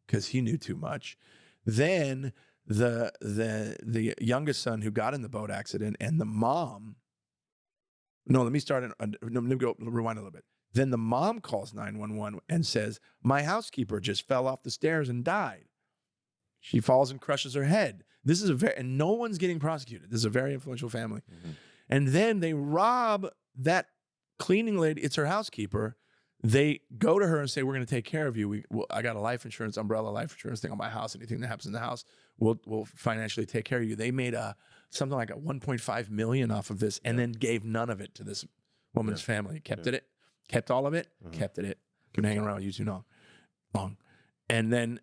because he knew too much. Then the youngest son who got in the boat accident and the mom. No, let me rewind a little bit. Then the mom calls 911 and says, "My housekeeper just fell off the stairs and died. She falls and crushes her head." This is and no one's getting prosecuted. This is a very influential family. Mm-hmm. And then they rob that cleaning lady. It's her housekeeper. They go to her and say, "We're going to take care of you. I got a life insurance, umbrella life insurance thing on my house. Anything that happens in the house, we'll financially take care of you." They made something like a $1.5 million off of this, and then gave none of it to this woman's family. Kept all of it, kept it. Been hanging around with you too long. And then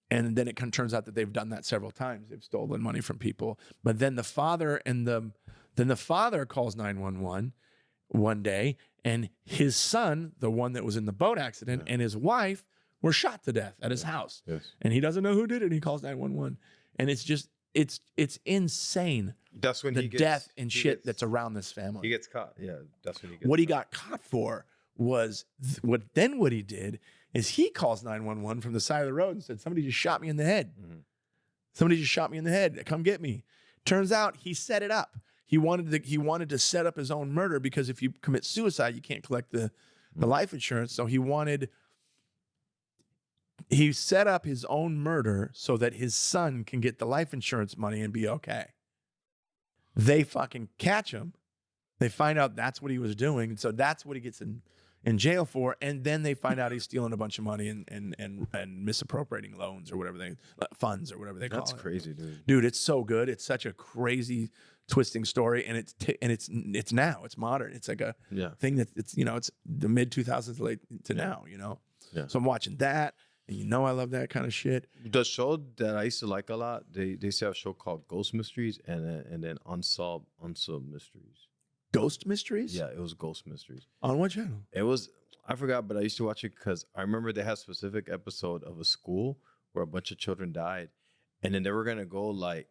it turns out that they've done that several times. They've stolen money from people. But then the father calls 911 one day, and his son, the one that was in the boat accident, and his wife were shot to death at his house. Yes. And he doesn't know who did it. And he calls 911. And it's just, it's insane. That's when the death and shit that's around this family. He gets caught. Yeah, that's when he gets What he got caught for was what he did is he calls 911 from the side of the road and said, "Somebody just shot me in the head. Somebody just shot me in the head. Come get me." Turns out he set it up. He wanted to set up his own murder because if you commit suicide, you can't collect the life insurance. So he set up his own murder so that his son can get the life insurance money and be okay. They fucking catch him. They find out that's what he was doing. So that's what he gets in jail for. And then they find out he's stealing a bunch of money and misappropriating loans or whatever funds or whatever they call it. That's crazy, dude. Dude, it's so good. It's such a crazy twisting story. And it's now, it's modern. It's like a thing that it's the mid 2000s late to now, Yeah. So I'm watching that. And I love that kind of shit. The show that I used to like a lot, they used to have a show called Ghost Mysteries and then Unsolved Mysteries. Ghost Mysteries? Yeah, it was Ghost Mysteries. On what channel? It was, I forgot, but I used to watch it because I remember they had a specific episode of a school where a bunch of children died. And then they were going to go like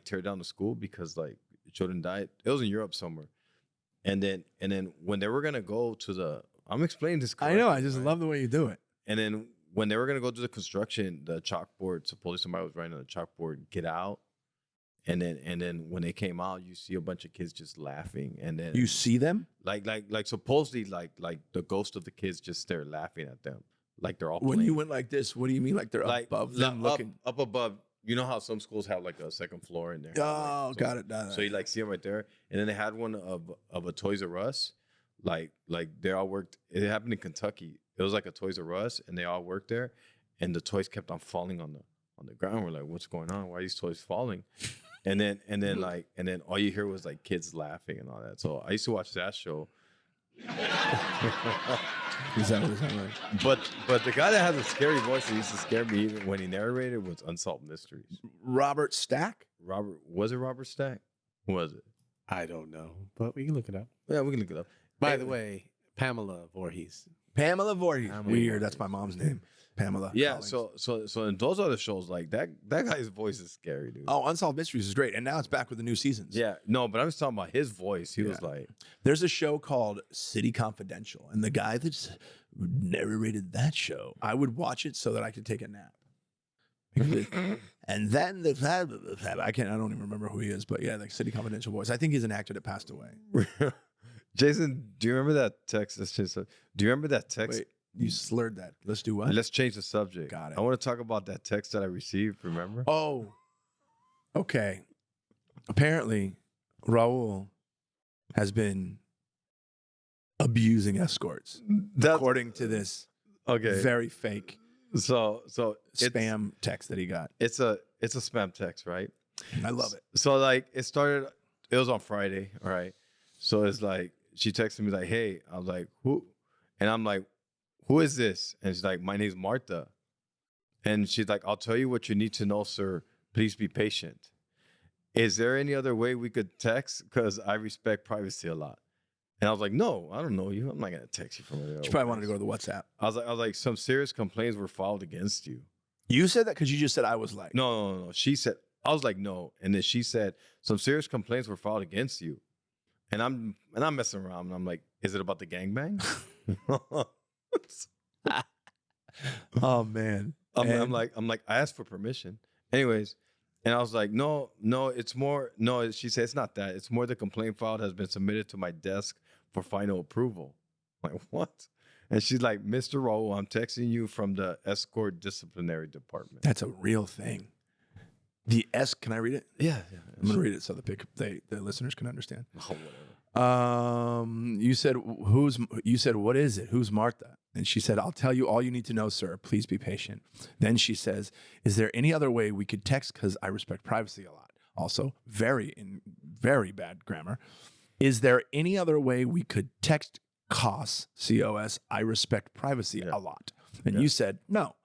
tear down the school because like children died. It was in Europe somewhere. And then when they were going to go to I'm explaining this correctly. I know. I just love the way you do it. And then when they were going to go do the construction, the chalkboard, supposedly somebody was writing on the chalkboard, "Get out." And then when they came out, you see a bunch of kids just laughing. And then You see them? like supposedly like the ghost of the kids just there laughing at them. Like they're all When playing. you went like this, what do you mean? Like they're above them looking? up above. You know how some schools have like a second floor in there? Oh, got it. So you like see them right there. And then they had one of a Toys R Us, like they all worked. It happened in Kentucky. It was like a Toys R Us, and they all worked there, and the toys kept on falling on the ground. We're like, what's going on? Why are these toys falling? And then all you hear was like kids laughing and all that. So I used to watch that show. Is that what it sounded like? But the guy that has a scary voice that used to scare me even when he narrated was Unsolved Mysteries. Robert Stack? Was it Robert Stack? Who was it? I don't know, but we can look it up. Yeah, we can look it up. By the way, Pamela Voorhees. Pamela Voorhees. Pamela Weird. Voorhees. That's my mom's name. Pamela. Yeah, Collins. so in those other shows, like that guy's voice is scary, dude. Oh, Unsolved Mysteries is great. And now it's back with the new seasons. Yeah, no, but I was talking about his voice. He was like, There's a show called City Confidential. And the guy that's narrated that show, I would watch it so that I could take a nap. And then I don't even remember who he is, but yeah, like City Confidential voice. I think he's an actor that passed away. Jason, do you remember that text? Do you remember that text? Wait, you slurred that. Let's do what? Let's change the subject. Got it. I want to talk about that text that I received. Remember? Oh, okay. Apparently, Raul has been abusing escorts, according to this Okay. very fake So spam text that he got. It's a spam text, right? I love it. So like it was on Friday, all right? So it's like she texted me like, "Hey," I was like, "Who?" And I'm like, "Who is this?" And she's like, "My name's Martha." And she's like, "I'll tell you what you need to know, sir. Please be patient. Is there any other way we could text? Because I respect privacy a lot." And I was like, "No, I don't know you. I'm not gonna text you from there." She probably wanted to go to the WhatsApp. I was like, some serious complaints were filed against you. You said that because you just said I was like. No. She said, I was like, no. And then she said, some serious complaints were filed against you. And I'm messing around. And I'm like, is it about the gangbang? Oh man. I'm like, I asked for permission. Anyways, and I was like, no, it's more. No, she said, it's not that. It's more the complaint filed has been submitted to my desk for final approval. I'm like, what? And she's like, Mr. Raul, I'm texting you from the escort disciplinary department. That's a real thing. Can I read it? Yeah. I'm gonna read it so the listeners can understand. Oh, whatever. You said what is it? Who's Martha? And she said, I'll tell you all you need to know, sir. Please be patient. Then she says, is there any other way we could text? Because I respect privacy a lot. Also, very bad grammar. Is there any other way we could text COS, C-O-S, I respect privacy a lot? And you said, no.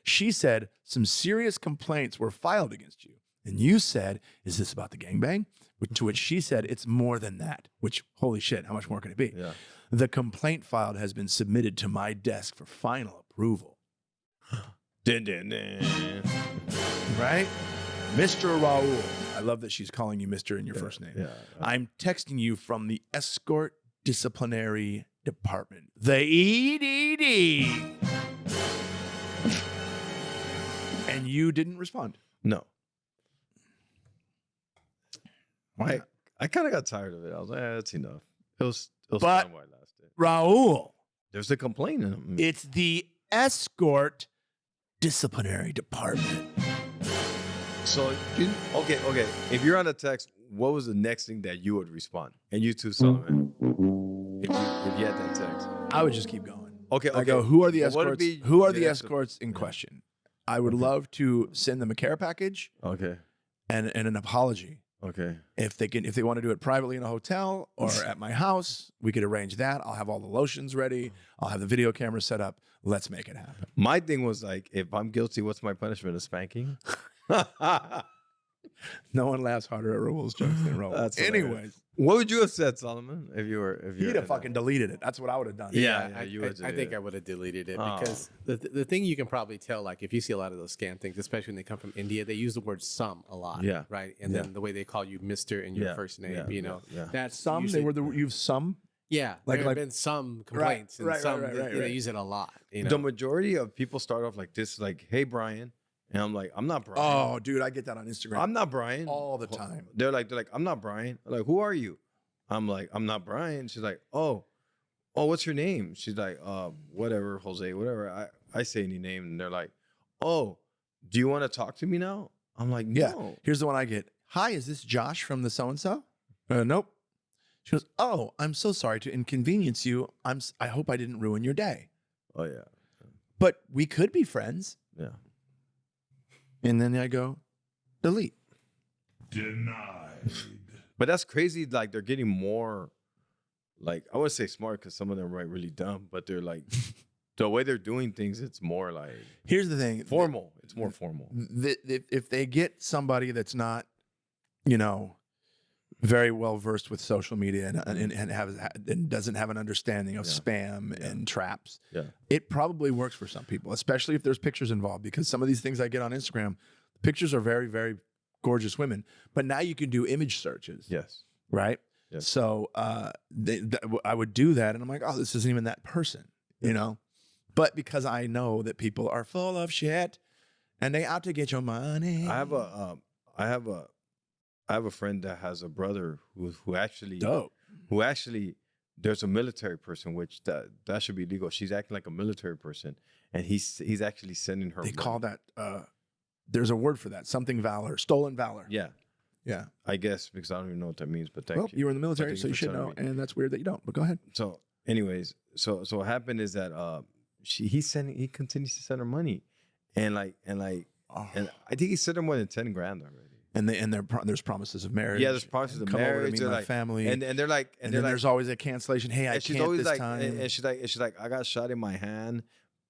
She said, some serious complaints were filed against you. And you said, is this about the gangbang? To which she said, it's more than that. Which, holy shit, how much more can it be? Yeah. The complaint filed has been submitted to my desk for final approval. Dun, dun, dun. Right? Mr. Raul. I love that she's calling you Mr. in your first name. Yeah. I'm texting you from the escort disciplinary department. The EDD. And you didn't respond. No. Why? I kind of got tired of it. I was like, that's enough. It was But- fine while it lasted. Raul, There's a complaint in them. it's the escort disciplinary department. So, okay. If you're on a text, what was the next thing that you would respond? And you too, Solomon. If you had that text. I would just keep going. Okay. I go, who are the Well, what would escorts? be Who are the the next- escorts in question? I would love to send them a care package Okay. and an apology. Okay. If they want to do it privately in a hotel or at my house, we could arrange that. I'll have all the lotions ready. I'll have the video camera set up. Let's make it happen. My thing was like, if I'm guilty, what's my punishment? A spanking? No one laughs harder at Raul's jokes than Raul. That's hilarious. Anyways, What would you have said, Solomon, if you were? he'd have fucking deleted it. That's what I would have done. Yeah. I you would think delete I it. would have deleted it Oh. because the thing you can probably tell, like if you see a lot of those scam things, especially when they come from India, they use the word "some" a lot. Yeah. Right. And then the way they call you Mister in your first name, you know, Yeah. That's some. Usually- You've some. yeah. Like- There like- have been some complaints and right, some right, they right. use it a lot. You know. The majority of people start off like this, like, "Hey, Brian," and I'm like, "I'm not Brian." Oh, dude, I get that on Instagram. I'm not Brian all the time. They're like, "I'm not Brian." I'm like, "Who are you?" I'm like, "I'm not Brian." She's like, "Oh, what's your name?" She's like, whatever, Jose, whatever." I say any name, and they're like, "Oh, do you want to talk to me now?" I'm like, "No." Yeah. Here's the one I get. Hi, is this Josh from the so-and-so? Nope. She goes, "Oh, I'm so sorry to inconvenience you. I hope I didn't ruin your day. Oh yeah. But we could be friends." Yeah. And then I go, delete. Denied. But that's crazy. Like they're getting more, like I would say smart because some of them are really dumb, but they're like the way they're doing things. It's more like Here's the thing. formal. It's more formal. If they get somebody that's not, you know, very well versed with social media and doesn't have an understanding of spam and traps, it probably works for some people, especially if there's pictures involved. Because some of these things I get on Instagram, the pictures are very, very gorgeous women. But now you can do image searches. Yes. Right. Yes. So I would do that, and I'm like, oh, this isn't even that person, you know. But because I know that people are full of shit and they out to get your money. I have a friend that has a brother who actually dope. Who actually there's a military person, which that should be legal. She's acting like a military person, and he's actually sending her. They money. call that there's a word for that, something valor, stolen valor. Yeah. Yeah. I guess because I don't even know what that means, but thank Well, you. you were in the military, Thank so you you for should telling know, me. and that's weird that you don't. But go ahead. So, anyways, so what happened is that he continues to send her money, and I think he sent her more than 10 grand already. And there's promises of marriage. Yeah, there's promises of come over to marriage. meet They're my like, family. and they're like, and they're then like, there's always a cancellation. Hey, I and she's can't always this like, time. and she's like, I got shot in my hand,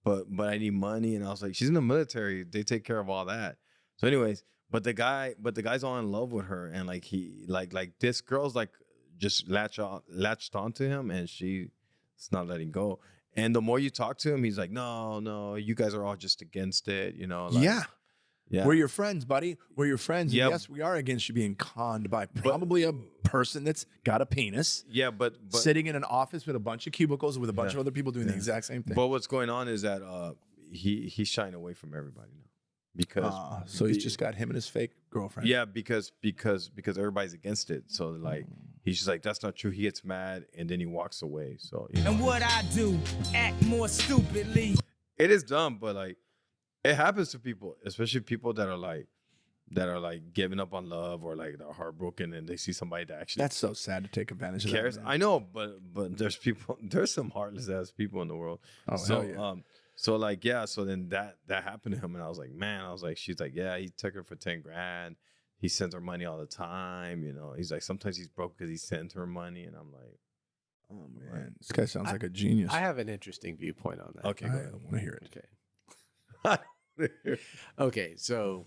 but I need money, and I was like, she's in the military. They take care of all that. So, anyways, but the guy's all in love with her, and like he like this girl's like just latched onto him, and she's not letting go. And the more you talk to him, he's like, no, you guys are all just against it, you know? Like, yeah. Yeah. We're your friends, buddy. We're your friends. And Yep. yes, we are against you being conned by probably a person that's got a penis. Yeah, but sitting in an office with a bunch of cubicles with a bunch of other people doing the exact same thing. But what's going on is that he's shying away from everybody now. Because so he's just got him and his fake girlfriend. Yeah, because everybody's against it. So like he's just like, that's not true. He gets mad and then he walks away. So you know, And what I do, act more stupidly. it is dumb, but like it happens to people, especially people that are like giving up on love or like they're heartbroken and they see somebody that actually That's so sad to take advantage of cares. that. I know, but there's some heartless ass people in the world. Oh, so hell yeah. so like yeah, so then that happened to him, and I was like, she's like, yeah, he took her for 10 grand. He sends her money all the time, you know. He's like, sometimes he's broke because he sends her money, and I'm like, Oh man, this guy sounds like a genius. I have an interesting viewpoint on that. okay, I go ahead. want to hear it. Okay. Okay, so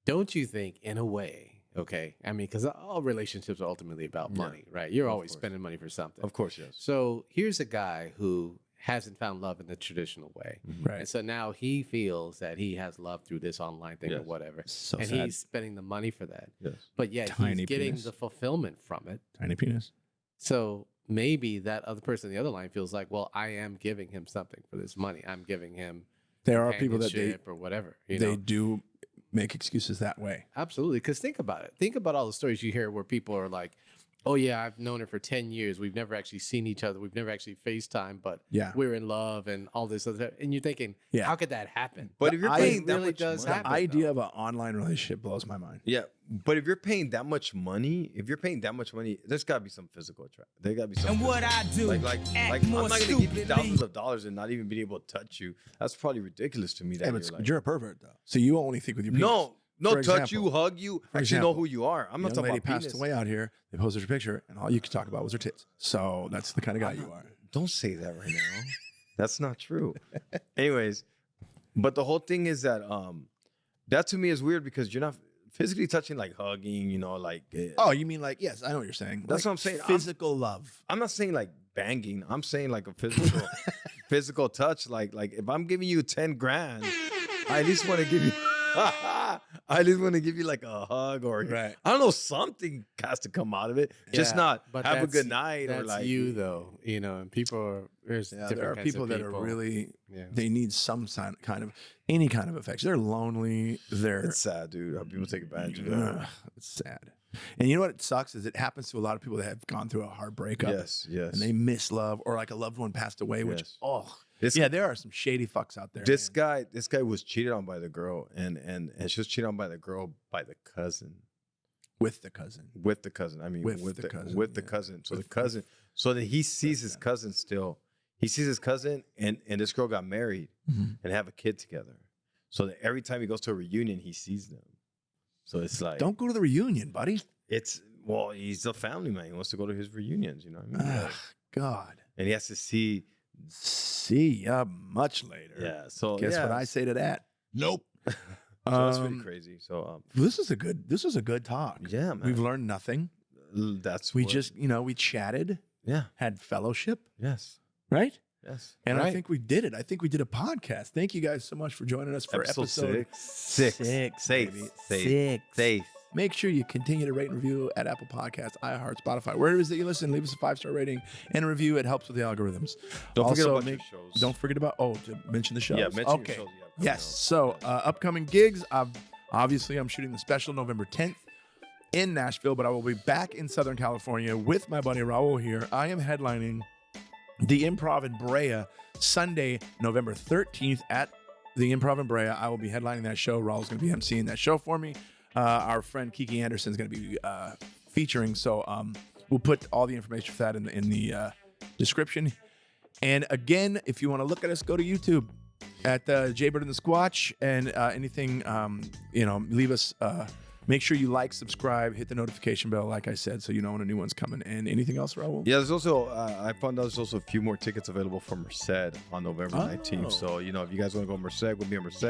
don't you think, in a way, okay? I mean, because all relationships are ultimately about money, right? You're always course. spending money for something. Of course, yes. So here's a guy who hasn't found love in the traditional way. Right. And so now he feels that he has love through this online thing or Yes. whatever. So and sad. he's spending the money for that. Yes. But yet Tiny he's getting penis. the fulfillment from it. Tiny penis. So maybe that other person on the other line feels like, well, I am giving him something for this money. I'm giving him There are people that companionship or whatever. You they know? do make excuses that way. Absolutely. Because think about it. Think about all the stories you hear where people are like, oh, yeah, I've known her for 10 years. We've never actually seen each other. We've never actually FaceTime, but Yeah. we're in love and all this other stuff. And you're thinking, Yeah. how could that happen? But if you're I- paying It that really much does money, happen. The idea of an online relationship blows my mind. yeah. But if you're paying that much money, there's got to be some physical attraction. There got to be some. And what I do, like act I'm more not gonna give you stupidly. thousands of dollars and not even be able to touch you. That's probably ridiculous to me. That Yeah, you're but like, you're a pervert though, so you only think with your penis. no, For touch you, example- hug you, for actually know example, who you are. I'm not Young talking lady about passed penis. away out here. They posted her picture, and all you could talk about was her tits. So that's the kind of guy you are. Don't say that right now. That's not true. Anyways, but the whole thing is that that to me is weird because you're not physically touching, like hugging, you know, like. Oh, you mean like yes? I know what you're saying. That's Like what I'm saying. Physical love. I'm not saying like banging. I'm saying like a physical, physical touch. Like if I'm giving you 10 grand, I at least want to give you. I at least want to give you like a hug or Right. I don't know, something has to come out of it. Just Yeah, not but have a that's- good night or That's like you, though. You know, and people are, there's Yeah, different there are kinds people of that are really Yeah. they need some kind of any kind of affection. They're lonely. They're It's sad, dude. How people take advantage of that. Ugh, it's sad. And you know what sucks is it happens to a lot of people that have gone through a hard breakup. Yes. And they miss love or like a loved one passed away, which Yes. yeah, there are some shady fucks out there. This man. guy was cheated on by the girl, and she was cheated on by the girl by the cousin. with the cousin. With the cousin. I mean, With the cousin, With the yeah. cousin. So the cousin. So that he sees his cousin still. He sees his cousin, and this girl got married and have a kid together. So that every time he goes to a reunion, he sees them. So it's like, Don't go to the reunion, buddy. Well, he's a family man. He wants to go to his reunions. You know what I mean? Ugh, God. And he has to see. See ya much later. Yeah. So Guess what I say to that? Nope. So that's pretty crazy. So This was a good talk. yeah, man. We've learned nothing. That's We what- just, we chatted, yeah. had fellowship, Yes. right? Yes. And I Right. think we did it. I think we did a podcast. Thank you guys so much for joining us for episode six. baby. Safe. Six. Safe. Make sure you continue to rate and review at Apple Podcasts, iHeart, Spotify, wherever it is that you listen. Leave us a 5-star rating and a review. It helps with the algorithms. Don't forget Also, about your shows. Don't forget about to mention the shows. Yeah, mention okay. your shows. Yeah, Yes. So upcoming gigs. Obviously, I'm shooting the special November 10th in Nashville, but I will be back in Southern California with my buddy Raul here. I am headlining the Improv in Brea Sunday, November 13th at the Improv in Brea. I will be headlining that show. Raul's going to be emceeing that show for me. Our friend Kiki Anderson is going to be featuring. So we'll put all the information for that in the description. And again, if you want to look at us, go to YouTube at Bird The Squatch and anything, leave us. Make sure you like, subscribe, hit the notification bell, like I said, so you know when a new one's coming. And anything else, Raul? Yeah, there's also, I found out there's also a few more tickets available for Merced on November 19th. So, if you guys want to go Merced, we'll be in Merced.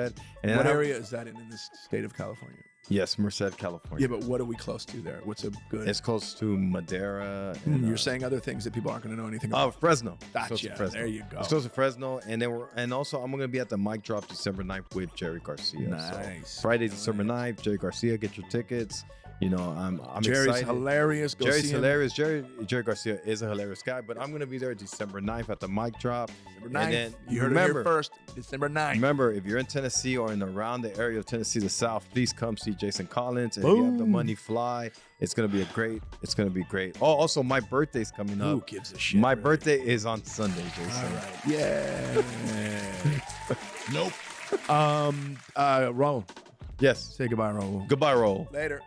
And What area is that in this state of California? Yes, Merced, California. Yeah, but what are we close to there? What's a good? It's close to Madeira. And, You're saying other things that people aren't going to know anything about. Oh, Fresno. It's Gotcha. close to Fresno. There you go. It's close to Fresno, and also I'm gonna be at the Mic Drop December 9th with Jerry Garcia. Nice. So Friday, December 9th, Jerry Garcia. Get your tickets. I'm Jerry's excited. hilarious. Go Jerry's see him. hilarious. Jerry Garcia is a hilarious guy, but I'm gonna be there December 9th at the Mic Drop. December 9th. And then You heard it here first. December 9th. Remember, if you're in Tennessee or in around the area of Tennessee, the South, please come see Jason Collins. And if you have the Boom. money, fly. It's gonna be great. Oh, also my birthday's coming Who up. gives a shit? My really? birthday is on Sunday, Jason. All right. Yeah. Nope. Raul. Yes. Say goodbye, Raul. Goodbye, Raul. Later.